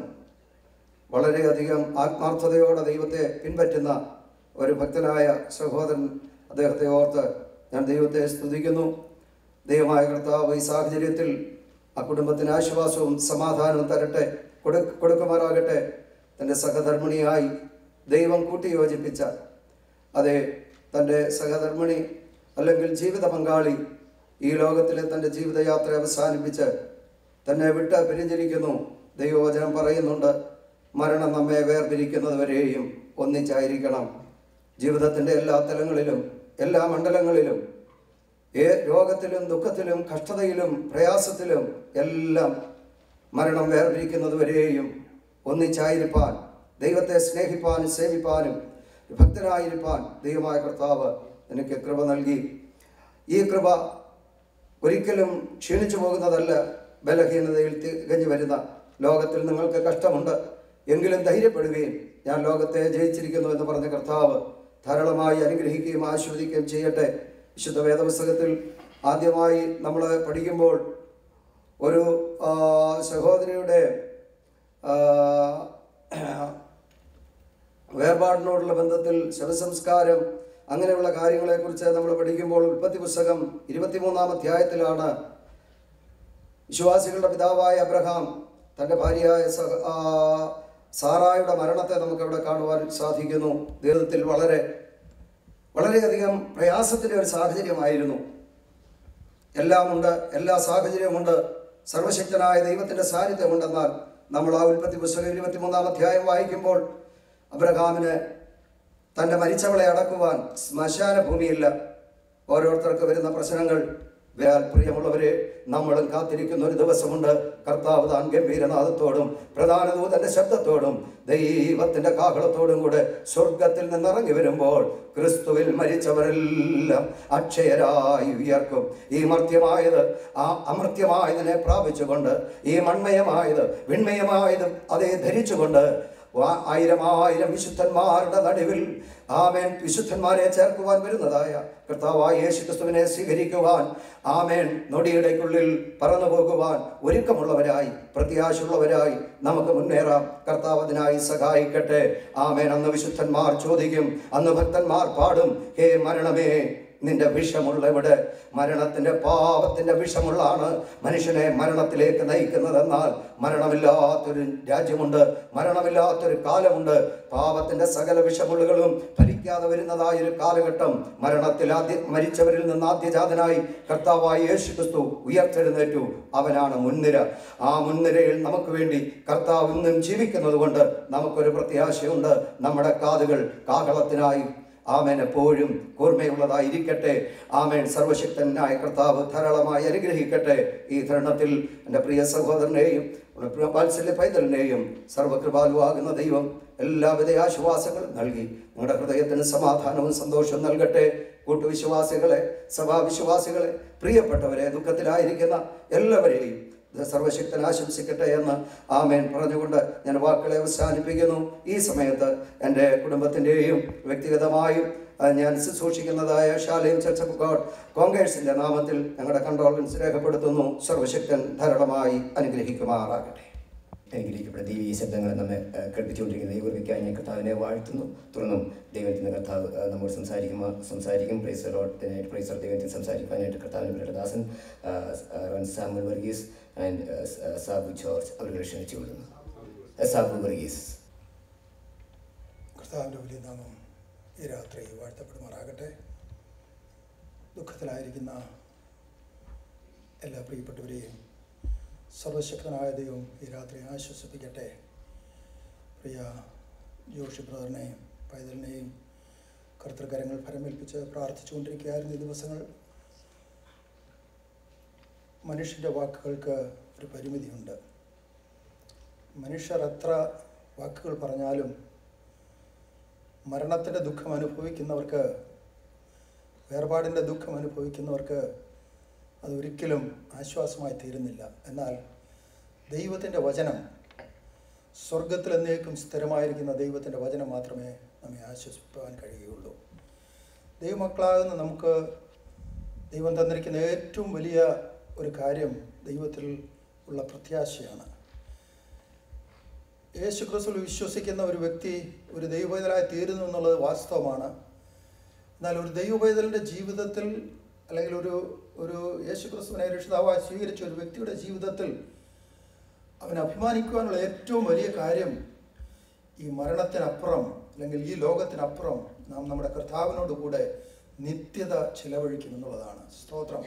വളരെയധികം ആത്മാർത്ഥതയോടെ ദൈവത്തെ പിൻപറ്റുന്ന ഒരു ഭക്തനായ സഹോദരൻ, അദ്ദേഹത്തെ ഓർത്ത് ഞാൻ ദൈവത്തെ സ്തുതിക്കുന്നു. ദൈവമായ കർത്താവ് ഈ സാഹചര്യത്തിൽ ആ കുടുംബത്തിന് ആശ്വാസവും സമാധാനവും തരട്ടെ, കൊടുക്കുമാറാകട്ടെ. തൻ്റെ സഹധർമ്മിണിയായി ദൈവം കൂട്ടിയോജിപ്പിച്ച തൻ്റെ സഹധർമ്മിണി അല്ലെങ്കിൽ ജീവിത പങ്കാളി ഈ ലോകത്തിലെ തൻ്റെ ജീവിതയാത്ര അവസാനിപ്പിച്ച് തന്നെ വിട്ട് പിരിഞ്ഞിരിക്കുന്നു. ദൈവവചനം പറയുന്നുണ്ട്, മരണം നമ്മെ വേർപിരിക്കുന്നത് വരെയും ഒന്നിച്ചായിരിക്കണം. ജീവിതത്തിൻ്റെ എല്ലാ തലങ്ങളിലും എല്ലാ മണ്ഡലങ്ങളിലും രോഗത്തിലും ദുഃഖത്തിലും കഷ്ടതയിലും പ്രയാസത്തിലും എല്ലാം മരണം വേർപിരിക്കുന്നത് വരെയും ഒന്നിച്ചായിരിക്കാൻ, ദൈവത്തെ സ്നേഹിപ്പാനും സേവിപ്പാനും ഭക്തനായിരിക്കാൻ ദൈവമായ കർത്താവ് എനിക്ക് കൃപ നൽകി. ഈ കൃപ ഒരിക്കലും ക്ഷീണിച്ചു പോകുന്നതല്ല, ബലഹീനതയിൽ തികഞ്ഞു വരുന്ന. ലോകത്തിൽ നിങ്ങൾക്ക് കഷ്ടമുണ്ട്, എങ്കിലും ധൈര്യപ്പെടുകയും ഞാൻ ലോകത്തെ ജയിച്ചിരിക്കുന്നു എന്ന് പറഞ്ഞ കർത്താവ് ധാരാളമായി അനുഗ്രഹിക്കുകയും ആസ്വദിക്കുകയും ചെയ്യട്ടെ. വിശുദ്ധ വേദപുസ്തകത്തിൽ ആദ്യമായി നമ്മൾ പഠിക്കുമ്പോൾ ഒരു സഹോദരിയുടെ വേർപാടിനോടുള്ള ബന്ധത്തിൽ ശവസംസ്കാരം അങ്ങനെയുള്ള കാര്യങ്ങളെക്കുറിച്ച് നമ്മൾ പഠിക്കുമ്പോൾ ഉൽപ്പത്തി പുസ്തകം 23-ാം അധ്യായത്തിലാണ് വിശ്വാസികളുടെ പിതാവായ അബ്രഹാം തൻ്റെ ഭാര്യയായ സാറായുടെ മരണത്തെ നമുക്കവിടെ കാണുവാൻ സാധിക്കുന്നു. ജീവിതത്തിൽ വളരെയധികം പ്രയാസത്തിൻ്റെ ഒരു സാഹചര്യമായിരുന്നു. എല്ലാമുണ്ട്, എല്ലാ സാഹചര്യമുണ്ട്, സർവശക്തനായ ദൈവത്തിൻ്റെ സാന്നിധ്യമുണ്ടെന്നാൽ നമ്മൾ ആ ഉൽപ്പത്തി പുസ്തകം 23-ാം അധ്യായം വായിക്കുമ്പോൾ അബ്രഹാമിന് തൻ്റെ മരിച്ചവളെ അടക്കുവാൻ ശ്മശാന ഭൂമിയില്ല. ഓരോരുത്തർക്ക് വരുന്ന പ്രശ്നങ്ങൾ. പ്രിയമുള്ളവരെ, നമ്മളും കാത്തിരിക്കുന്ന ഒരു ദിവസമുണ്ട്. കർത്താവ് താൻ ഗംഭീരനാദത്തോടും പ്രധാന ദൂതന്റെ ശബ്ദത്തോടും ദൈവത്തിന്റെ കാഹളത്തോടും കൂടെ സ്വർഗത്തിൽ നിന്നിറങ്ങി വരുമ്പോൾ ക്രിസ്തുവിൽ മരിച്ചവരെല്ലാം അക്ഷയരായി ഉയർക്കും. ഈ മർത്യമായത് ആ അമർത്യമായതിനെ പ്രാപിച്ചുകൊണ്ട്, ഈ മൺമയമായത് വിൺമയമായതും അതേ ധരിച്ചുകൊണ്ട് 1000 വിശുദ്ധന്മാരുടെ നടുവിൽ ആമേൻ വിശുദ്ധന്മാരെ ചേർക്കുവാൻ വരുന്നതായ കർത്താവായ യേശു ക്രിസ്തുവിനെ സ്വീകരിക്കുവാൻ ആമേൻ നൊടിയിടയ്ക്കുള്ളിൽ പറന്നു പോകുവാൻ ഒരുക്കമുള്ളവരായി പ്രത്യാശയുള്ളവരായി നമുക്ക് മുന്നേറാം. കർത്താവ് അതിനായി സഹായിക്കട്ടെ. ആമേൻ. അന്ന് വിശുദ്ധന്മാർ ചോദിക്കും, അന്ന് ഭക്തന്മാർ പാടും, ഹേ മരണമേ നിന്റെ വിഷമുള്ളവിടെ. മരണത്തിൻ്റെ പാപത്തിൻ്റെ വിഷമുള്ളാണ് മനുഷ്യനെ മരണത്തിലേക്ക് നയിക്കുന്നതെന്നാൽ മരണമില്ലാത്തൊരു രാജ്യമുണ്ട്, മരണമില്ലാത്തൊരു കാലമുണ്ട്. പാപത്തിൻ്റെ സകല വിഷമുള്ളുകളും ഫലിക്കാതെ വരുന്നതായൊരു കാലഘട്ടം. മരിച്ചവരിൽ നിന്ന് ആദ്യജാതനായി കർത്താവായ യേശു ക്രിസ്തു ഉയർത്തെഴുന്നേറ്റു. അവനാണ് മുൻനിര. ആ മുൻനിരയിൽ നമുക്ക് വേണ്ടി കർത്താവ് ഇന്നും ജീവിക്കുന്നത് കൊണ്ട് നമുക്കൊരു പ്രത്യാശയുണ്ട്. നമ്മുടെ കാതുകൾ കാഹളത്തിനായി ആമേൻ എപ്പോഴും കൂർമ്മയുള്ളതായിരിക്കട്ടെ. ആമേൻ. സർവശക്തനായ കർത്താവ് ധാരാളമായി അനുഗ്രഹിക്കട്ടെ. ഈ തരുണത്തിൽ എൻ്റെ പ്രിയ സഹോദരനെയും വാത്സല്യ പൈതലിനെയും സർവകൃപാലുവാകുന്ന ദൈവം എല്ലാവിധ ആശ്വാസങ്ങളും നൽകി നിങ്ങളുടെ ഹൃദയത്തിന് സമാധാനവും സന്തോഷവും നൽകട്ടെ. കൂട്ടുവിശ്വാസികളെ, സഭാവിശ്വാസികളെ, പ്രിയപ്പെട്ടവരെ, ദുഃഖത്തിലായിരിക്കുന്ന എല്ലാവരെയും സർവശക്തൻ ആശംസിക്കട്ടെ എന്ന് ആമേൻ പറഞ്ഞുകൊണ്ട് ഞാൻ വാക്കുകളെ അവസാനിപ്പിക്കുന്നു. ഈ സമയത്ത് എൻ്റെ കുടുംബത്തിൻ്റെയും വ്യക്തിഗതമായും ഞാൻ ശുശ്രൂഷിക്കുന്നതായ ഷാലേം ചർച്ച് ഓഫ് ഗോഡ് കോൺഗ്രസിൻ്റെ നാമത്തിൽ ഞങ്ങളുടെ കണ്ടോളൻസ് രേഖപ്പെടുത്തുന്നു. സർവശക്തൻ ധാരാളമായി അനുഗ്രഹിക്കുമാറാകട്ടെ. അനുഗ്രഹിക്കപ്പെട്ട ദൈവീയ ശബ്ദങ്ങൾ നമ്മെ കേൾപ്പിച്ചുകൊണ്ടിരിക്കുന്ന ദൈവവിക്കായി ഞാൻ കർത്താവിനെ വാഴ്ത്തുന്നു. തുടർന്നും ദൈവത്തിൻ്റെ കർത്താവ് നമ്മോട് സംസാരിക്കും. പ്രൈസ് ലോർഡ് ദൈവത്തിൽ സംസാരിക്കാനായിട്ട് കർത്താവിൻ്റെ ദാസൻ സാമുൽ വർഗീസ് ആൻഡ് സാബു ജോർജ് അവരുടെ ക്ഷണിച്ചു കൊള്ളുന്നു. സാബു വർഗീസ്. കർത്താവിൻ്റെ വലിയ നാമം ഈ രാത്രി വാഴ്ത്തപ്പെടുമാറാകട്ടെ. ദുഃഖത്തിലായിരിക്കുന്ന എല്ലാ പ്രിയപ്പെട്ടവരെയും സർവശക്തനായ ദൈവം ഈ രാത്രി ആശ്വസിപ്പിക്കട്ടെ. പ്രിയ ജോഷി ബ്രദറിനെയും പൈതലിനെയും കർത്തൃകരങ്ങൾ ഫലമേൽപ്പിച്ച് പ്രാർത്ഥിച്ചുകൊണ്ടിരിക്കുകയായിരുന്ന ഈ ദിവസങ്ങൾ. മനുഷ്യൻ്റെ വാക്കുകൾക്ക് ഒരു പരിമിതിയുണ്ട്. മനുഷ്യർ എത്ര വാക്കുകൾ പറഞ്ഞാലും മരണത്തിൻ്റെ ദുഃഖം അനുഭവിക്കുന്നവർക്ക്, വേർപാടിൻ്റെ ദുഃഖം അനുഭവിക്കുന്നവർക്ക് അതൊരിക്കലും ആശ്വാസമായി തീരുന്നില്ല. എന്നാൽ ദൈവത്തിൻ്റെ വചനം സ്വർഗത്തിൽ എന്നേക്കും സ്ഥിരമായിരിക്കുന്ന ദൈവത്തിൻ്റെ വചനം മാത്രമേ നമ്മെ ആശ്വസിപ്പാൻ കഴിയുകയുള്ളൂ. ദൈവമക്കളാകുന്ന നമുക്ക് ദൈവം തന്നിരിക്കുന്ന ഏറ്റവും വലിയ ഒരു കാര്യം ദൈവത്തിൽ ഉള്ള പ്രത്യാശയാണ്. യേശു ക്രിസ്തുവിൽ വിശ്വസിക്കുന്ന ഒരു വ്യക്തി ഒരു ദൈവപൈതലായി തീരുന്നു എന്നുള്ളത് വാസ്തവമാണ്. എന്നാൽ ഒരു ദൈവപൈതലിൻ്റെ ജീവിതത്തിൽ അല്ലെങ്കിൽ ഒരു യേശു ക്രിസ്തുവിനെ രക്ഷിതാവായി സ്വീകരിച്ച ഒരു വ്യക്തിയുടെ ജീവിതത്തിൽ അവന് അഭിമാനിക്കുവാനുള്ള ഏറ്റവും വലിയ കാര്യം ഈ മരണത്തിനപ്പുറം അല്ലെങ്കിൽ ഈ ലോകത്തിനപ്പുറം നാം നമ്മുടെ കർത്താവിനോട് കൂടെ നിത്യത ചിലവഴിക്കുമെന്നുള്ളതാണ്. സ്തോത്രം.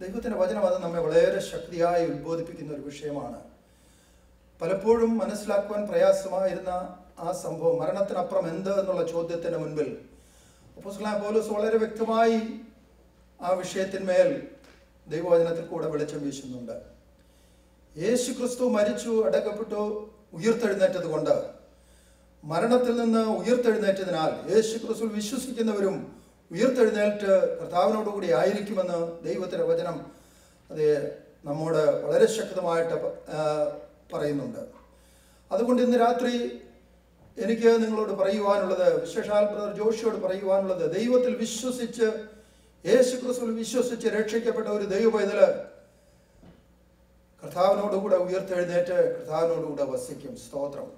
ദൈവത്തിൻ്റെ വചനം അത് നമ്മെ വളരെ ശക്തിയായി ഉദ്ബോധിപ്പിക്കുന്ന ഒരു വിഷയമാണ്. പലപ്പോഴും മനസ്സിലാക്കുവാൻ പ്രയാസമായിരുന്ന ആ സംഭവം മരണത്തിനപ്പുറം എന്ത് എന്നുള്ള ചോദ്യത്തിന് മുൻപിൽ അപ്പോസ്തലനായ പൗലോസ് വളരെ വ്യക്തമായി ആ വിഷയത്തിന്മേൽ ദൈവവചനത്തിൽ കൂടെ വെളിച്ചം വീശുന്നുണ്ട്. യേശു ക്രിസ്തു മരിച്ചു, അടക്കപ്പെട്ടു, ഉയർത്തെഴുന്നേറ്റത് കൊണ്ട് മരണത്തിൽ നിന്ന് ഉയർത്തെഴുന്നേറ്റതിനാൽ യേശു ക്രിസ്തുവിൽ വിശ്വസിക്കുന്നവരും ഉയർത്തെഴുന്നേറ്റ് കർത്താവിനോടുകൂടി ആയിരിക്കുമെന്ന് ദൈവത്തിൻ്റെ വചനം അത് നമ്മോട് വളരെ ശക്തമായിട്ട് പറയുന്നുണ്ട്. അതുകൊണ്ട് ഇന്ന് രാത്രി എനിക്ക് നിങ്ങളോട് പറയുവാനുള്ളത്, വിശേഷാൽ ബ്രദർ ജോഷിയോട് പറയുവാനുള്ളത്, ദൈവത്തിൽ വിശ്വസിച്ച് യേശു ക്രിസ്തുവിൽ വിശ്വസിച്ച് രക്ഷിക്കപ്പെട്ട ഒരു ദൈവപൈതല് കർത്താവിനോടുകൂടെ ഉയർത്തെഴുന്നേറ്റ് കർത്താവിനോടുകൂടെ വസിക്കും. സ്തോത്രം.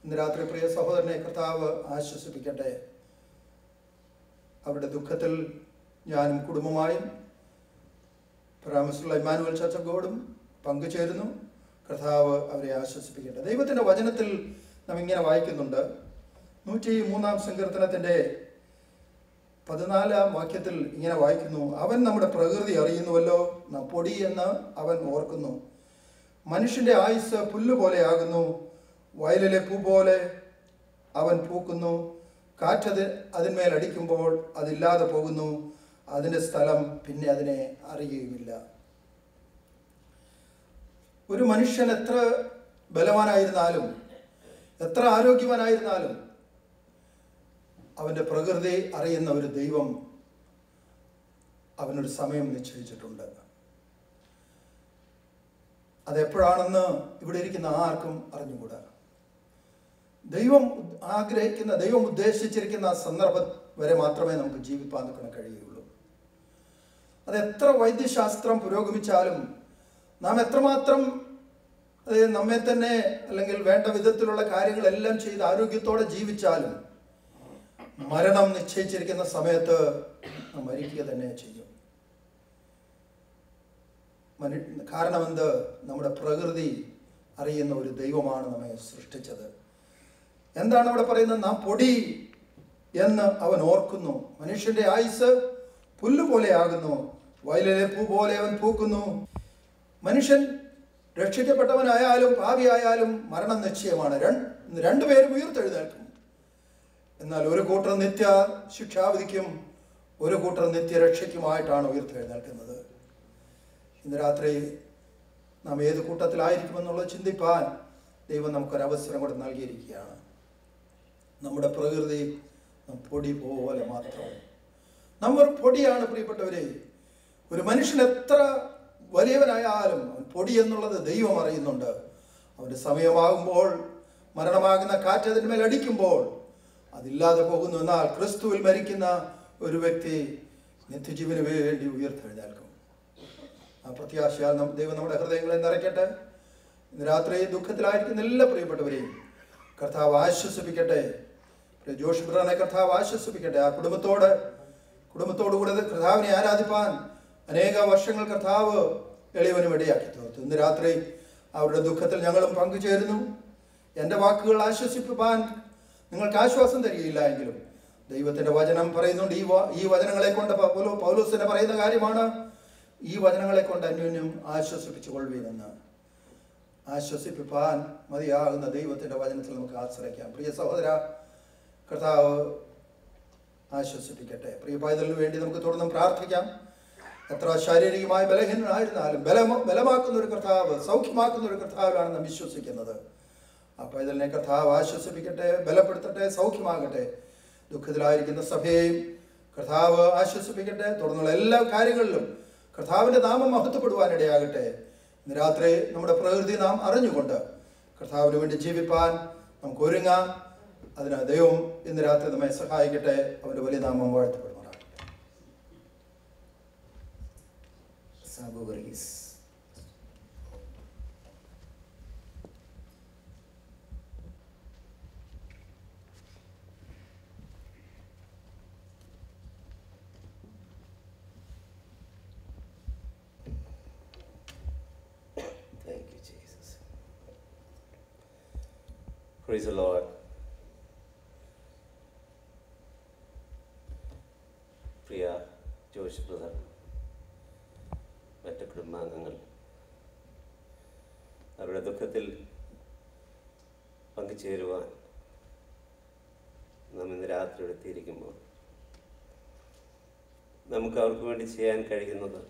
ഇന്ന് രാത്രി പ്രിയ സഹോദരനെ കർത്താവ് ആശ്വസിപ്പിക്കട്ടെ. അവരുടെ ദുഃഖത്തിൽ ഞാനും കുടുംബമായും പരാമർശമുള്ള ഇമ്മാനുവൽ ചർച്ച് ഓഫ് ഗോഡും പങ്കുചേരുന്നു. കർത്താവ് അവരെ ആശ്വസിപ്പിക്കട്ടെ. ദൈവത്തിൻ്റെ വചനത്തിൽ നാം ഇങ്ങനെ വായിക്കുന്നുണ്ട്. 103-ാം സങ്കീർത്തനത്തിൻ്റെ 14-ാം വാക്യത്തിൽ ഇങ്ങനെ വായിക്കുന്നു: അവൻ നമ്മുടെ പ്രകൃതി അറിയുന്നുവല്ലോ, നാം പൊടി എന്ന് അവൻ ഓർക്കുന്നു. മനുഷ്യൻ്റെ ആയുസ് പുല്ലുപോലെയാകുന്നു, വയലിലെ പൂ പോലെ അവൻ പൂക്കുന്നു. കാറ്റത് അതിന്മേൽ അടിക്കുമ്പോൾ അതില്ലാതെ പോകുന്നു, അതിൻ്റെ സ്ഥലം പിന്നെ അതിനെ അറിയുകയുമില്ല. ഒരു മനുഷ്യൻ എത്ര ബലവാനായിരുന്നാലും എത്ര ആരോഗ്യവാനായിരുന്നാലും അവൻ്റെ പ്രകൃതി അറിയുന്ന ഒരു ദൈവം അവനൊരു സമയം നിശ്ചയിച്ചിട്ടുണ്ട്. അതെപ്പോഴാണെന്ന് ഇവിടെ ഇരിക്കുന്ന ആർക്കും അറിഞ്ഞുകൂടാ. ദൈവം ആഗ്രഹിക്കുന്ന, ദൈവം ഉദ്ദേശിച്ചിരിക്കുന്ന ആ സന്ദർഭം വരെ മാത്രമേ നമുക്ക് ജീവിപ്പാൻ കഴിയുകയുള്ളൂ. അതെത്ര വൈദ്യശാസ്ത്രം പുരോഗമിച്ചാലും നാം എത്രമാത്രം നമ്മെ തന്നെ അല്ലെങ്കിൽ വേണ്ട വിധത്തിലുള്ള കാര്യങ്ങളെല്ലാം ചെയ്ത് ആരോഗ്യത്തോടെ ജീവിച്ചാലും മരണം നിശ്ചയിച്ചിരിക്കുന്ന സമയത്ത് നാം മരിക്കുക തന്നെ ചെയ്യും. കാരണം എന്ത്? നമ്മുടെ പ്രകൃതി അറിയുന്ന ഒരു ദൈവമാണ് നമ്മെ സൃഷ്ടിച്ചത്. എന്താണ് അവിടെ പറയുന്നത്? നാം പൊടി എന്ന് അവൻ ഓർക്കുന്നു. മനുഷ്യന്റെ ആയുസ് പുല്ലുപോലെയാകുന്നു, വയലിലെ പൂ പോലെ അവൻ പൂക്കുന്നു. മനുഷ്യൻ രക്ഷിക്കപ്പെട്ടവനായാലും പാപിയായാലും മരണം നിശ്ചയമാണ്. രണ്ടുപേരും ഉയർത്തെഴുന്നേൽക്കും. എന്നാൽ ഒരു കൂട്ടർ നിത്യ ശിക്ഷാവിധിക്കും ഒരു കൂട്ടർ നിത്യരക്ഷയ്ക്കുമായിട്ടാണ് ഉയർത്തെഴുന്നേൽക്കുന്നത്. ഇന്ന് രാത്രി നാം ഏത് കൂട്ടത്തിലായിരിക്കുമെന്നുള്ളത് ചിന്തിപ്പാൻ ദൈവം നമുക്കൊരവസരം കൂടെ നൽകിയിരിക്കുകയാണ്. നമ്മുടെ പ്രകൃതി പൊടി പോലെ മാത്രം. നമ്മൾ പൊടിയാണ് പ്രിയപ്പെട്ടവരെ. ഒരു മനുഷ്യൻ എത്ര വലിയവനായാലും അവൻ പൊടി എന്നുള്ളത് ദൈവം അറിയുന്നുണ്ട്. അവൻ്റെ സമയമാകുമ്പോൾ മരണമാകുന്ന കാറ്റ് അതിന്മേൽ അടിക്കുമ്പോൾ അതില്ലാതെ പോകുന്നു. എന്നാൽ ക്രിസ്തുവിൽ മരിക്കുന്ന ഒരു വ്യക്തി നിത്യജീവന് വേണ്ടി ഉയർത്തെഴുന്നേൽക്കും. ആ പ്രത്യാശയാൽ ദൈവം നമ്മുടെ ഹൃദയങ്ങളെ നിറയ്ക്കട്ടെ. ഇന്ന് രാത്രി ദുഃഖത്തിലായിരിക്കുന്ന എല്ലാ പ്രിയപ്പെട്ടവരെയും കർത്താവ് ആശ്വസിപ്പിക്കട്ടെ. ജോഷ് ബ്രദറിനെ കർത്താവ് ആശ്വസിപ്പിക്കട്ടെ. ആ കുടുംബത്തോടുകൂടെ കർത്താവിനെ ആരാധിപ്പാൻ അനേക വർഷങ്ങൾ കർത്താവ് എളിയവനും ഇടയാക്കി തീർത്തു. ഇന്ന് രാത്രി അവരുടെ ദുഃഖത്തിൽ ഞങ്ങളും പങ്കുചേരുന്നു. എൻ്റെ വാക്കുകൾ ആശ്വസിപ്പിപ്പാൻ നിങ്ങൾക്ക് ആശ്വാസം തരികയില്ല എങ്കിലും ദൈവത്തിൻ്റെ വചനം പറയുന്നുണ്ട്. ഈ വചനങ്ങളെ കൊണ്ട് പൗലോസിനെ പറയുന്ന കാര്യമാണ്, ഈ വചനങ്ങളെ കൊണ്ട് അന്യോന്യം ആശ്വസിപ്പിച്ചു കൊള്ളുവീനെന്ന്. ആശ്വസിപ്പിപ്പാൻ മതിയാകുന്ന ദൈവത്തിൻ്റെ വചനത്തിൽ നമുക്ക് ആശ്രയിക്കാം. പ്രിയ സഹോദര, കർത്താവ് ആശ്വസിപ്പിക്കട്ടെ. പ്രിയ പൈതലിന് വേണ്ടി നമുക്ക് തുടർന്നും പ്രാർത്ഥിക്കാം. എത്ര ശാരീരികമായി ബലഹീനനായിരുന്നാലും ബലമാക്കുന്ന ഒരു കർത്താവ്, സൗഖ്യമാക്കുന്ന ഒരു കർത്താവിലാണ് നാം വിശ്വസിക്കുന്നത്. ആ പൈതലിനെ കർത്താവ് ആശ്വസിപ്പിക്കട്ടെ, ബലപ്പെടുത്തട്ടെ, സൗഖ്യമാകട്ടെ. ദുഃഖത്തിലായിരിക്കുന്ന സഭയെയും കർത്താവ് ആശ്വസിപ്പിക്കട്ടെ. തുടർന്നുള്ള എല്ലാ കാര്യങ്ങളിലും കർത്താവിൻ്റെ നാമം മഹത്വപ്പെടുവാനിടയാകട്ടെ. ഇന്ന് രാത്രി നമ്മുടെ പ്രകൃതി നാം അറിഞ്ഞുകൊണ്ട് കർത്താവിന് വേണ്ടി ജീവിപ്പാൻ നമുക്ക് ഒരുങ്ങാം. അതിന് ദൈവം ഇന്ന് രാത്രി നമ്മെ സഹായിക്കട്ടെ. അവൻ്റെ വലിയ നാമം വാഴ്ത്തപ്പെടുമാറാകട്ടെ. Sabu Varghese. Thank you, Jesus. Praise the Lord. Priya Josh brother, മറ്റ് കുടുംബാംഗങ്ങൾ, അവരുടെ ദുഃഖത്തിൽ പങ്കുചേരുവാൻ നാം ഇന്ന് രാത്രി എത്തിയിരിക്കുമ്പോൾ നമുക്ക് അവർക്ക് വേണ്ടി ചെയ്യാൻ കഴിയുന്നത്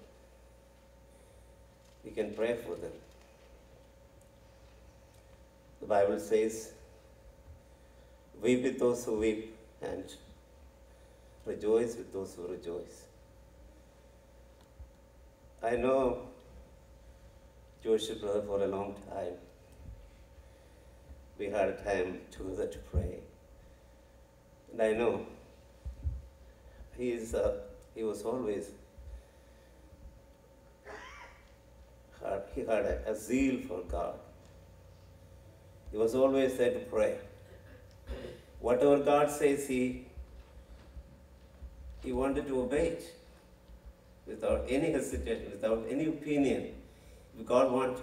we can pray for them. The Bible says, weep with those who weep and rejoice with those who rejoice. I know Joshua brother for a long time. We had a time together to pray. And I know he was always, he had a zeal for God. He was always there to pray. Whatever God says, he wanted to obey it without any hesitation, without any opinion. If God wants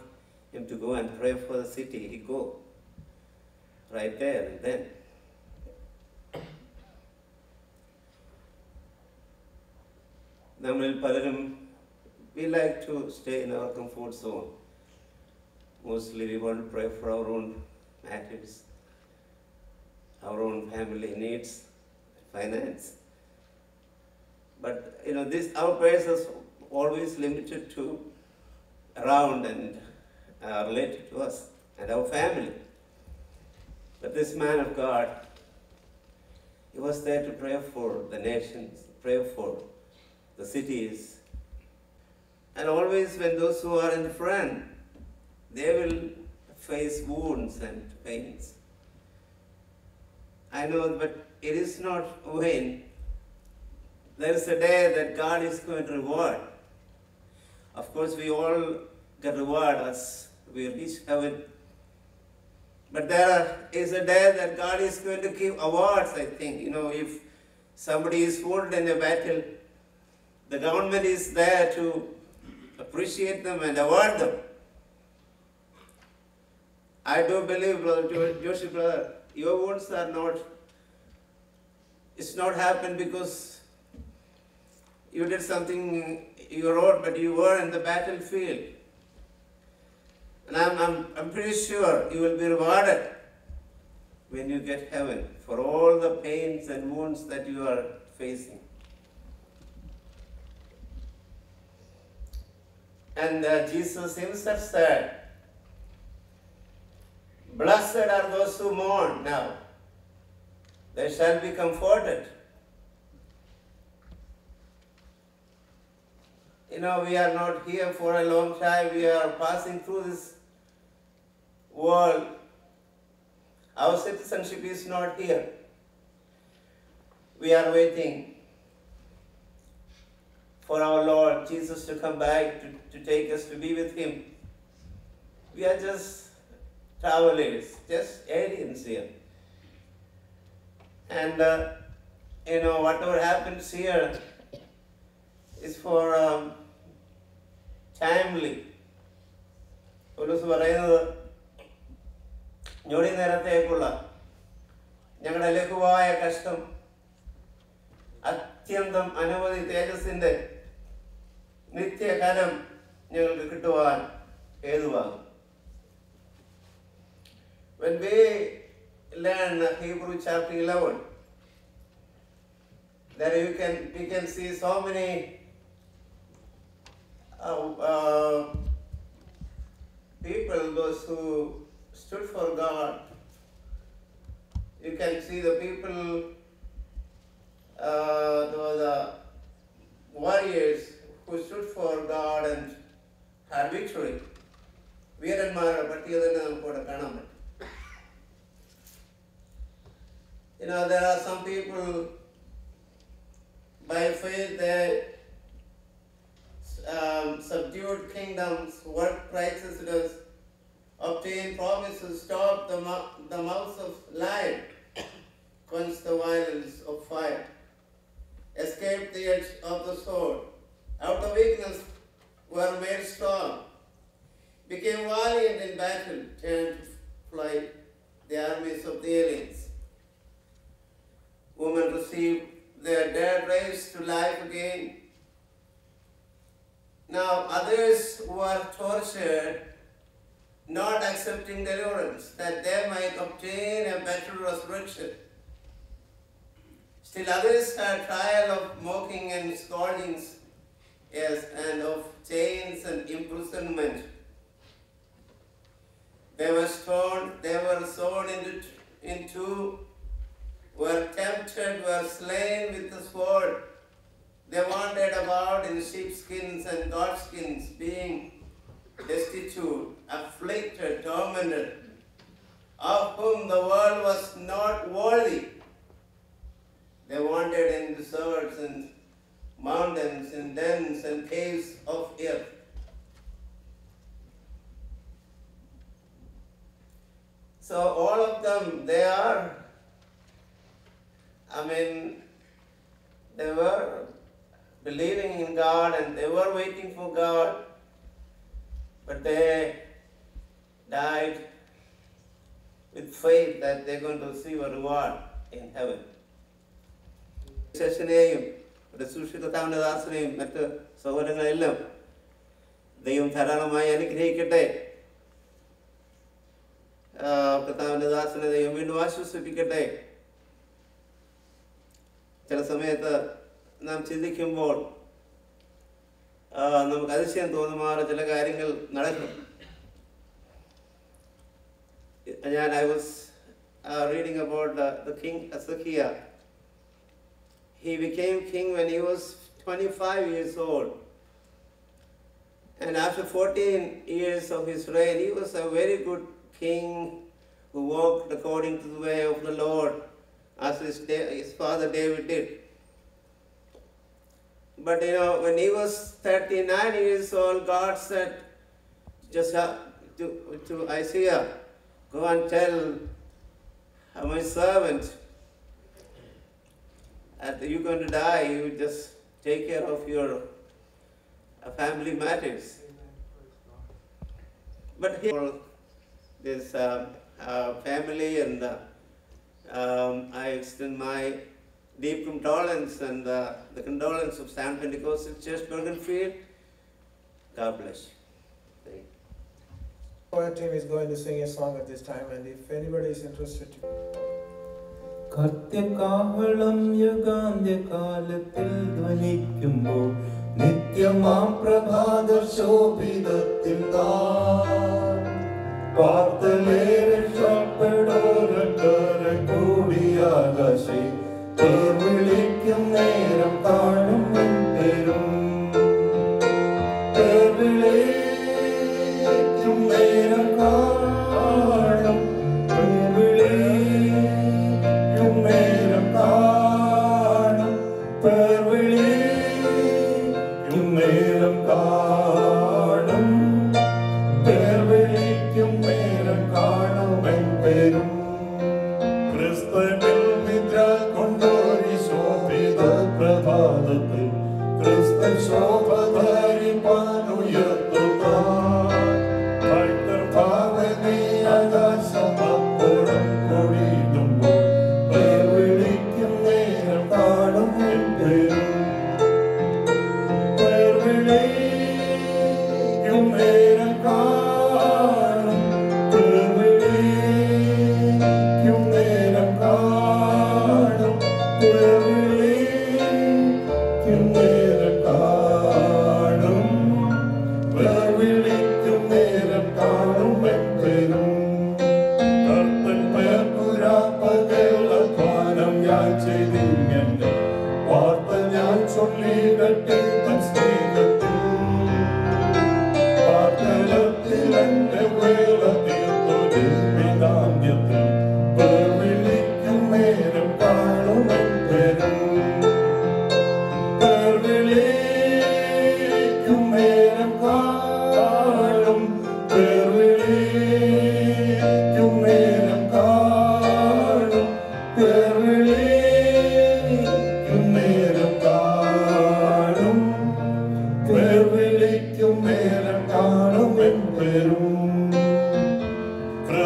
him to go and pray for the city, he go right there and then. Namil Palaram, we like to stay in our comfort zone. Mostly we want to pray for our own matters, our own family needs, finance. But our prayers are always limited to around and related to us and our family. But this man of God, he was there to pray for the nations, pray for the cities. And always when those who are in front, they will face wounds and pains. I know, but it is not vain. There is a day that God is going to reward. Of course, we all get reward as we reach heaven. But there is a day that God is going to give awards, I think. If somebody is wounded in a battle, the government is there to appreciate them and award them. I do believe, Brother Joshua, brother, your wounds are not, it's not happened because you did something you wrote, but you were in the battlefield. And I'm pretty sure you will be rewarded when you get heaven for all the pains and wounds that you are facing. And Jesus himself said, blessed are those who mourn now. They shall be comforted. We are not here for a long time. We are passing through this world. Our citizenship is not here. We are waiting for our Lord Jesus to come back to take us to be with him. We are just travelers, just aliens here. And whatever happens here is for timely. Police പറയുന്നത് ഞൊടി നേരത്തേക്കുള്ള ഞങ്ങളുടെ ലഘുവായ കഷ്ടം അത്യന്തം അനവധി തേജസ്സിന്റെ നിത്യകരം ഞങ്ങൾക്ക് കിട്ടുവാൻ ഹേതുവാകും. When we learn Hebrew chapter 11, there we can see so many people, those who stood for God. You can see the people, the warriors who stood for God and had victory. വീരന്മാരുടെ പട്ടിക തന്നെ നമുക്കിവിടെ കാണാൻ പറ്റും. there are some people, by faith, they subdued kingdoms, worked righteousness, obtained promises, stopped the mouths of lion, quenched the violence of fire, escaped the edge of the sword, out of weakness were made strong, became valiant in battle, turned to flight the armies of the aliens. Women received their dead raised to life again. Now others were tortured, not accepting deliverance, that they might obtain a better resurrection. Still others had trial of mocking and scourgings, yes, and of chains and imprisonment. They were stoned, they were sawn in two, were tempted, were slain with the sword. They wandered about in sheepskins and goatskins, being destitute, afflicted, tormented, of whom the world was not worthy. They wandered in deserts and mountains, in dens and caves of earth. So all of them, they were believing in God and they were waiting for God, but they died with faith that they're going to receive a reward in heaven. ശേഷനെയും കർത്താവിന്റെ ദാസനെയും മറ്റ് സഹോദരങ്ങളെല്ലാം ദൈവം ധാരാളമായി അനുഗ്രഹിക്കട്ടെ. കർത്താവിന്റെ ദാസനെ ദൈവം വീണ്ടും ആശ്വസിപ്പിക്കട്ടെ. ചില സമയത്ത് നാം ചിന്തിക്കുമ്പോൾ നമുക്ക് അതിശയം തോന്നുമാറ് ചില കാര്യങ്ങൾ നടക്കും. I was reading about the king Hezekiah. He became king when he was 25 years old. And after 14 years of his reign, he was a very good king who walked according to the way of the Lord, as his father David did. But when he was 39 years old, God said just to Isaiah, go and tell my servant that you're going to die, you just take care of your family matters. But here, this family, and I extend my deep condolence and the condolence of San Pentecostal Church, Bergenfield. God bless you. The choir team is going to sing a song at this time, and if anybody is interested to കർത്യകാഹളം യുഗാന്ത്യകാലത്തിൽ ധ്വനിക്കുമ്പോൾ നിത്യമാം പ്രഭാത ശോഭിതത്തിൽ പാർത്തലേ രക്ഷപ്പെടോരക്കര കൂടിയാകാശേ പേർ വിളിക്കും നേരം കാണും പേരും പേർ വിളിക്കും നേരം കാണും നേരം കാണും പേർ വിളിക്കും നേരം കാണും പേർ വിളിക്കും നേരം കാണും പേരും ക്രിസ്തുവിൽ നിദ്ര കൊണ്ടൊരു ശോഭിത പ്രഭാതത്തിൽ ക്രിസ്തു ശോഭ ധരിപ്പാനുയർത്തുക ഭക്തർ ഭാവനേ ആകാശം അപ്പോഴും കൊടിയിടുമ്പോൾ നേരം കാണും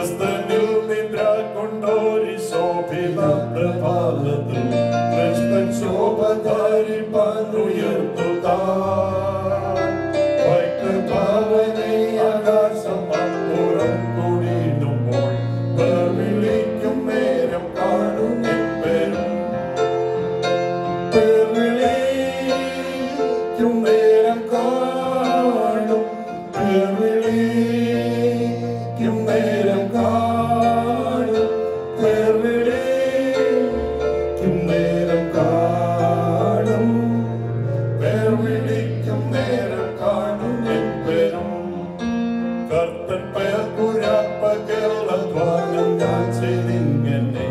സ്വർഗസ്ഥനിൽ നിദ്ര കൊണ്ടോരി ശോഭിത പ്രഭാതത്തിൽ കൃഷ്ണൻ ശോഭകാരിപ്പാനുയർത്തുക വൈക്കഭാവനെ ആകാശം അപ്പുറം കൂടിയിടുമ്പോൾ വിളിക്കും നേരം കാണും പെരും വിളിക്കും നേരം കാണും വിളിക്കും നേരം കാണും വിളിക്കും നേരം കാണും വിളിക്കും നേരം കാണും എൻ പേരും കർത്തൻ പകർപ്പകർദ്വാരം ഞാൻ ചെയ്തിങ്ങനെ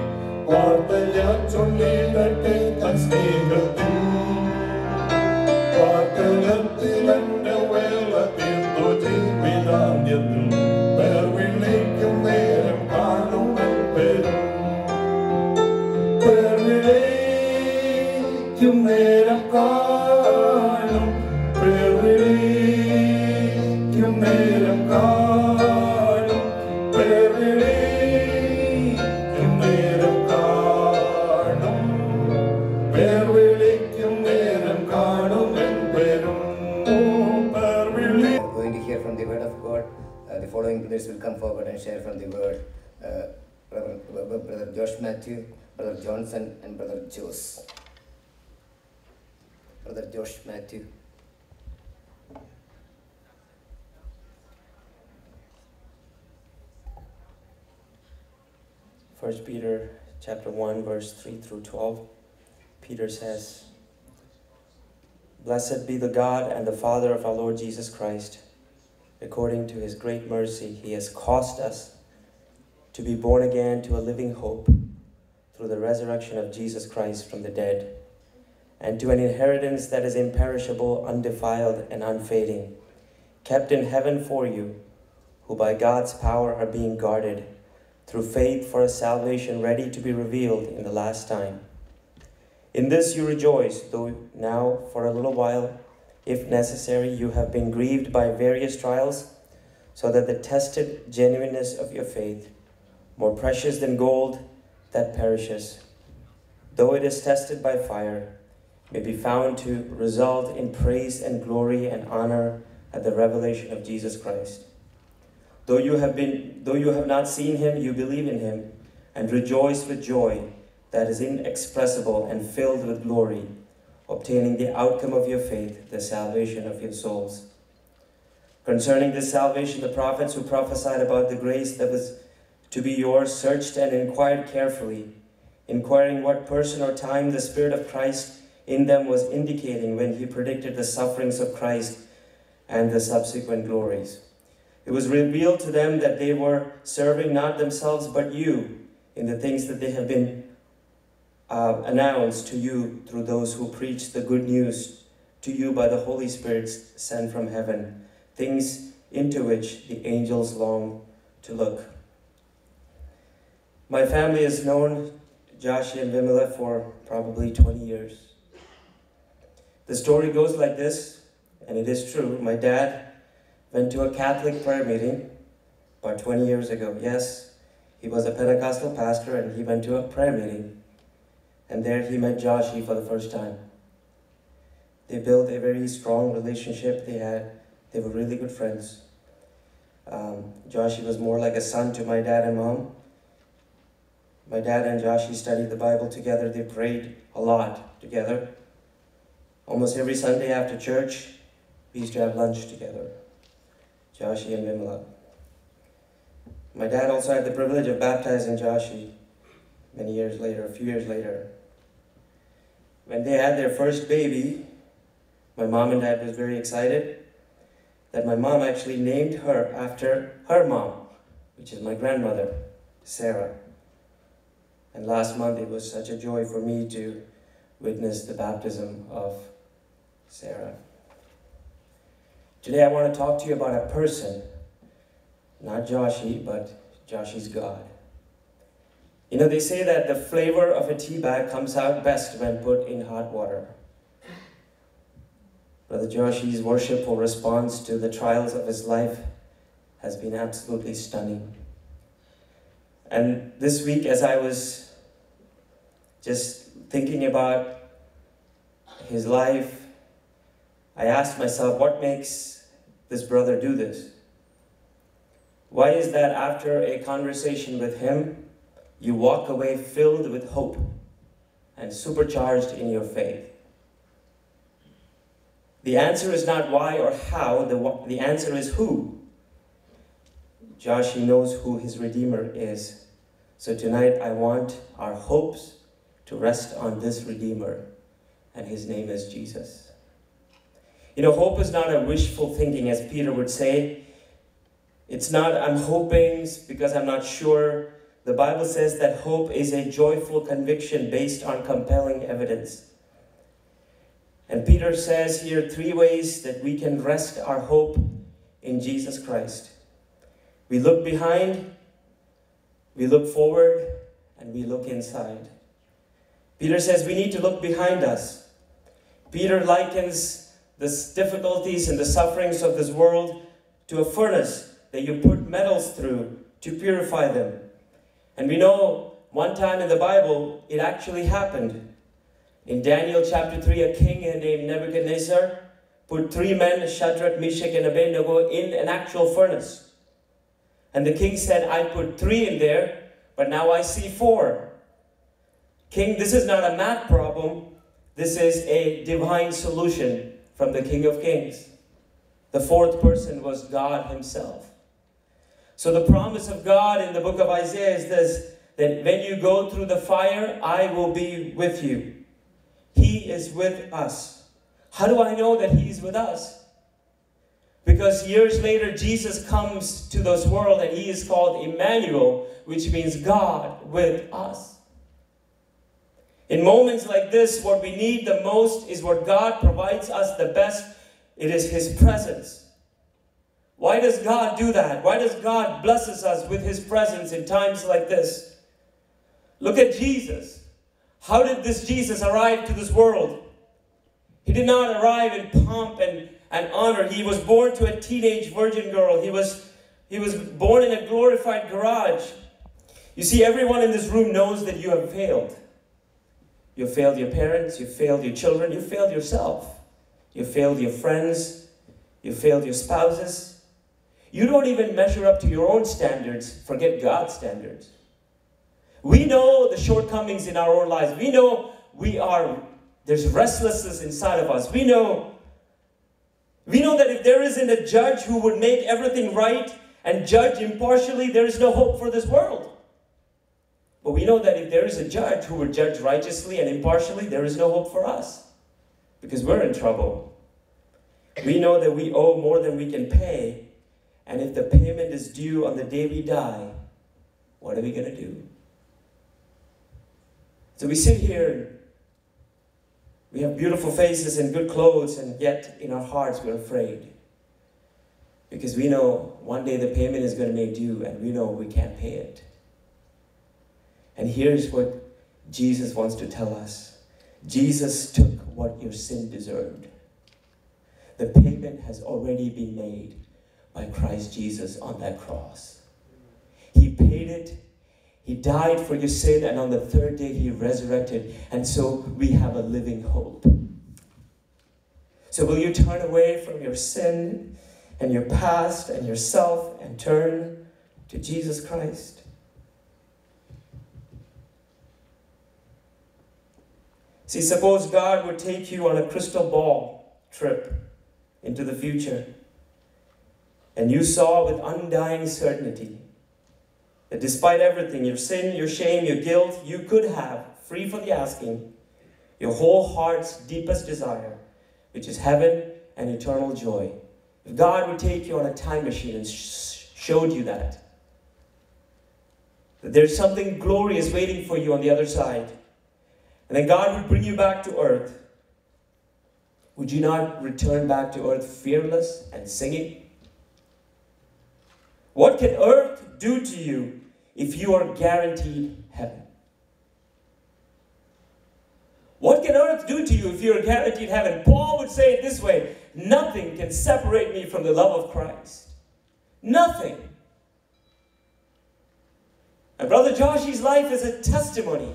വാർത്ത ഞാൻ ചൊല്ലിടട്ടെ തൻ സ്നേഹത്തിൽ വാർത്തകത്തിൽ എന്റെ വേല തീർത്തു ജീവിതാന്ത്യത്തിൽ വിളിക്കും നേരം കാണും എൻ പേരും വിളിക്കും നേരം കാണും വിളിക്കും നേരം കാണും വിളിക്കും നേരം കാണും വിളിക്കും നേരം കാണും എൻ പേരും We are going to hear from the word of God. The following brothers will come forward and share from the word. Brother Josh Matthew, Brother Johnson, and Brother Jose. Brother Josh Matthew. First Peter chapter 1 verse 3 through 12. Peter says, "Blessed be the God and the Father of our Lord Jesus Christ. According to his great mercy, he has caused us to be born again to a living hope through the resurrection of Jesus Christ from the dead, and to an inheritance that is imperishable, undefiled, and unfading, kept in heaven for you, who by God's power are being guarded through faith for a salvation ready to be revealed in the last time. In this you rejoice, though now for a little while, if necessary, you have been grieved by various trials, so that the tested genuineness of your faith, more precious than gold that perishes, though it is tested by fire, may be found to result in praise and glory and honor at the revelation of Jesus Christ. Though you have not seen him, you believe in him, and rejoice with joy that is inexpressible and filled with glory, obtaining the outcome of your faith, the salvation of your souls. Concerning this salvation, the prophets who prophesied about the grace that was to be yours searched and inquired carefully, inquiring what person or time the Spirit of Christ in them was indicating when he predicted the sufferings of Christ and the subsequent glories. It was revealed to them that they were serving not themselves but you in the things that they have been announced to you through those who preach the good news to you by the Holy Spirit sent from heaven, things into which the angels long to look." My family has known Joshi and Vimala for probably 20 years. The story goes like this, and it is true. My dad went to a Catholic prayer meeting about 20 years ago. Yes, he was a Pentecostal pastor, and he went to a prayer meeting. And there he met Joshi for the first time. They built a very strong relationship. They were really good friends. Joshi was more like a son to my dad and mom. My dad and Joshi studied the Bible together. They prayed a lot together. Almost every Sunday after church, we used to have lunch together. Joshi and Vimala. My dad also had the privilege of baptizing Joshi many years later, a few years later. When they had their first baby, my mom and dad was very excited that my mom actually named her after her mom, which is my grandmother, Sarah. And last month it was such a joy for me to witness the baptism of Sarah. Today I want to talk to you about a person, not Joshi, but Joshi's God. You know, they say that the flavor of a tea bag comes out best when put in hot water. Brother Joshi's worshipful response to the trials of his life has been absolutely stunning. And this week, as I was just thinking about his life, I asked myself, what makes this brother do this? Why is that after a conversation with him, you walk away filled with hope and supercharged in your faith? The answer is not why or how, the answer is who. Josh, he knows who his Redeemer is. So tonight I want our hopes to rest on this Redeemer, and his name is Jesus. You know, hope is not a wishful thinking, as Peter would say. It's not, I'm hoping because I'm not sure. The Bible says that hope is a joyful conviction based on compelling evidence. And Peter says here 3 ways that we can rest our hope in Jesus Christ. We look behind, we look forward, and we look inside. Peter says we need to look behind us. Peter likens the difficulties and the sufferings of this world to a furnace that you put metals through to purify them. And we know one time in the Bible, it actually happened. In Daniel chapter 3, a king named Nebuchadnezzar put 3 men, Shadrach, Meshach, and Abednego, in an actual furnace. And the king said, I put 3 in there, but now I see 4. King, this is not a math problem. This is a divine solution from the King of Kings. The 4th person was God himself. So the promise of God in the book of Isaiah is this, that when you go through the fire, I will be with you. He is with us. How do I know that he is with us? Because years later, Jesus comes to this world and he is called Emmanuel, which means God with us. In moments like this, what we need the most is what God provides us the best. It is his presence. Why does God do that? Why does God bless us with his presence in times like this? Look at Jesus. How did this Jesus arrive to this world? He did not arrive in pomp and honor. He was born to a teenage virgin girl. He was born in a glorified garage. You see, everyone in this room knows that you have failed. You failed your parents, you failed your children, you failed yourself. You failed your friends, you failed your spouses. You don't even measure up to your own standards, forget God's standards. We know the shortcomings in our own lives. We know there's restlessness inside of us. We know that if there isn't a judge who would make everything right and judge impartially, there is no hope for this world. But we know that if there is a judge who would judge righteously and impartially, there is no hope for us. Because we're in trouble. We know that we owe more than we can pay. And if the payment is due on the day we die, what are we going to do? So we sit here. We have beautiful faces and good clothes, and yet in our hearts we're afraid. Because we know one day the payment is going to be due, and we know we can't pay it. And here's what Jesus wants to tell us. Jesus took what your sin deserved. The payment has already been made by Christ Jesus on that cross. He paid it. He died for your sin, and on the 3rd day he resurrected. And so we have a living hope. So will you turn away from your sin and your past and yourself and turn to Jesus Christ? See, suppose God would take you on a crystal ball trip into the future, and you saw with undying certainty that despite everything, your sin, your shame, your guilt, you could have, free for the asking, your whole heart's deepest desire, which is heaven and eternal joy. If God would take you on a time machine and showed you that there's something glorious waiting for you on the other side, and then God would bring you back to earth, would you not return back to earth fearless and singing? What can earth do to you if you are guaranteed heaven? What can earth do to you if you are guaranteed heaven? Paul would say it this way, nothing can separate me from the love of Christ. Nothing. And Brother Joshi's life is a testimony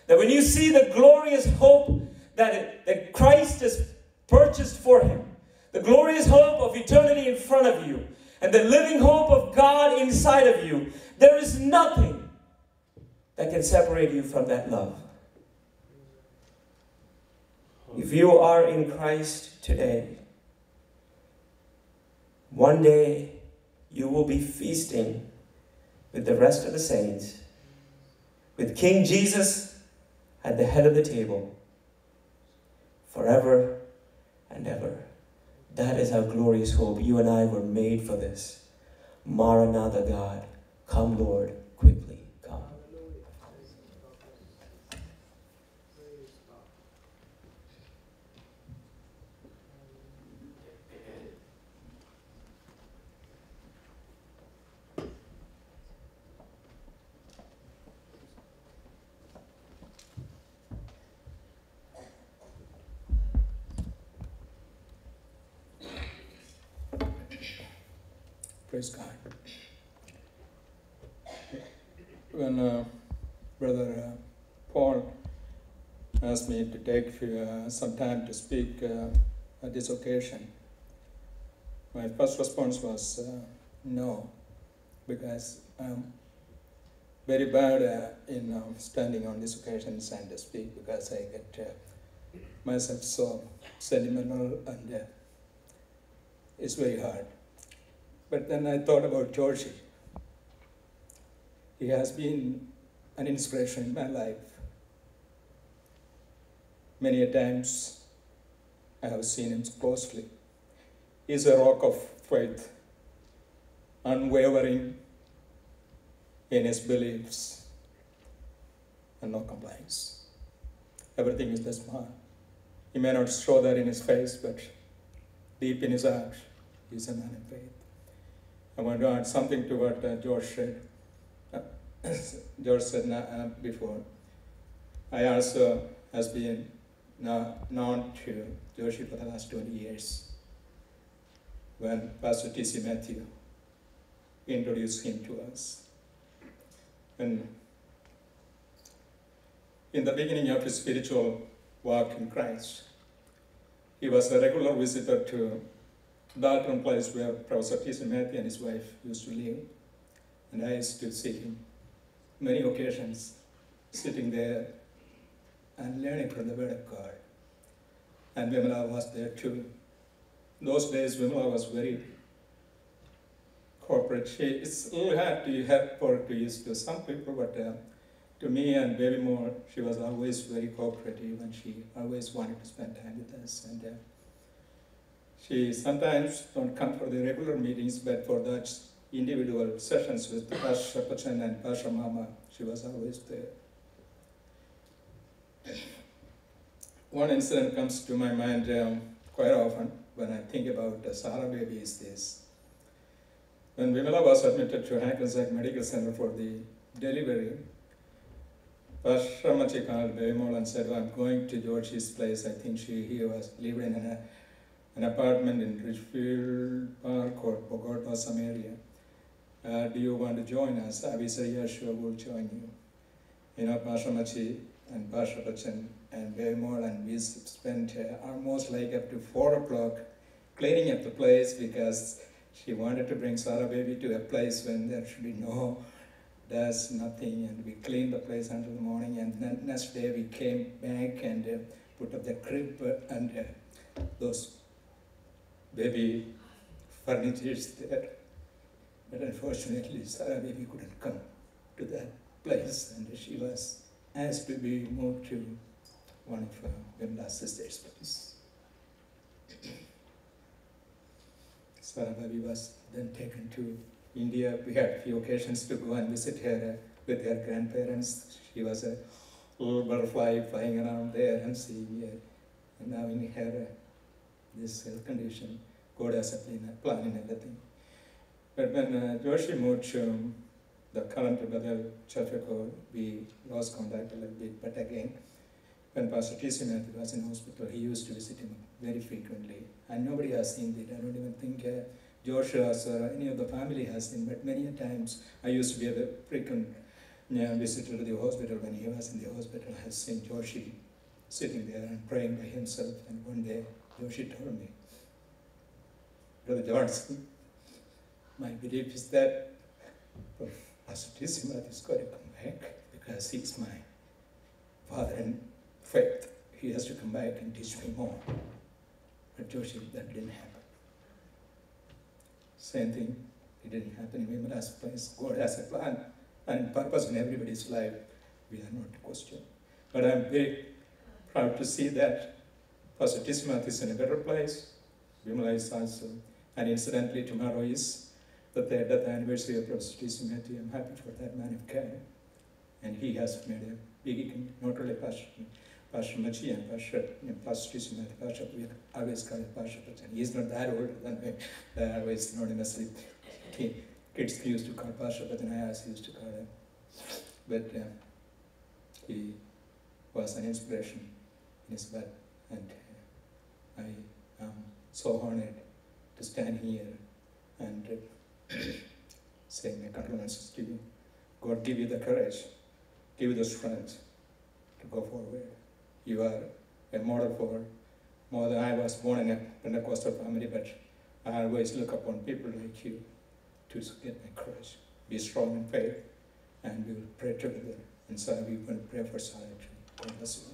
that when you see the glorious hope that Christ has purchased for him, the glorious hope of eternity in front of you, and the living hope of God inside of you, there is nothing that can separate you from that love. If you are in Christ today, one day you will be feasting with the rest of the saints, with King Jesus at the head of the table, forever and ever. That is our glorious hope. You and I were made for this. Maranatha, God. Come, Lord, quickly come. Praise God. When Brother Paul asked me to take some time to speak at this occasion, my first response was no, because I'm very bad in standing on these occasions and to speak, because I get myself so sentimental and it's very hard. But then I thought about Joshi. He has been an inspiration in my life. Many a times I have seen him closely. He's a rock of faith, unwavering in his beliefs, and no complaints. Everything is just smart. He may not show that in his face, but deep in his heart, he's a man of faith. I want to add something to what George said. George said before. I also has been known to Joshi for the last 20 years. When Pastor T.C. Matthew introduced him to us. And in the beginning of his spiritual walk in Christ, he was a regular visitor to Dalton Place where Professor T.C. Matthew and his wife used to live. And I used to see him many occasions sitting there and learning from the Word of God. And Vimala was there too. Those days, Vimala was very corporate. She still had to help her to use to some people, but to me and Baby Moore, she was always very cooperative, and she always wanted to spend time with us. And she sometimes don't come for the regular meetings, but for that individual sessions with Pastor Pachan and Pastor Mama, she was always there. One incident comes to my mind quite often when I think about Sarah baby is this. When Vimala was admitted to Hackensack Medical Center for the delivery, Pastor Machi called Baby and said, I'm going to Georgie's place. I think he was living in an apartment in Richfield Park or Bogota, some area. Do you want to join us? We said, yeah, sure, we'll join you. You know, Pastor Machi and Pastor Pachan and Baby and we spent almost like up to 4 o'clock cleaning up the place, because she wanted to bring Sarah baby to a place when there should be no dust, nothing, and we cleaned the place until the morning, and then next day we came back and put up the crib and those baby furnitures there. But unfortunately, Sarah baby couldn't come to that place, and she was asked to be moved to one of Vimla's sister's place. Sarah baby was then taken to India. We had a few occasions to go and visit her with her grandparents. She was a little butterfly flying around there and seeing her. And now in her this health condition, God has a plan and everything. But when Joshi moved to the current Brother Chatraco, we lost contact a little bit. But again, when Pastor T.C. Matthew was in hospital, he used to visit him very frequently. And nobody has seen it. I don't even think Josh or any of the family has seen, but many times I used to be a frequent visited the hospital. When he was in the hospital, I had seen Joshi sitting there and praying by himself. And one day, Joshi told me, Brother Johnson, my belief is that Pastor Tisimat is going to come back because he's my father in faith. He has to come back and teach me more. But Joshi, that didn't happen. Same thing, it didn't happen in Vimala's place. God has a plan and purpose in everybody's life. We are not questioned. But I'm very proud to see that Pastor Tisimat is in a better place. Vimala is also. And incidentally, tomorrow is the 3rd death anniversary of Pastor Tisimat. I'm happy for that man of God. And he has made a big, not only Pastor Machi and Pastor Tisimat, Pastor, we always call it Pastor, but he's not that old than me. They always anonymously, kids used to call Pastor, but then I also used to call him. But he was an inspiration in his life, and I am so honored to stand here and say my condolences to you. God give you the courage, give you the strength to go forward. You are a model for more than I was born in a Pentecostal family, but I always look upon people like you to get my courage. Be strong in faith, and we will pray together. And so we will pray for Sarah. God bless you.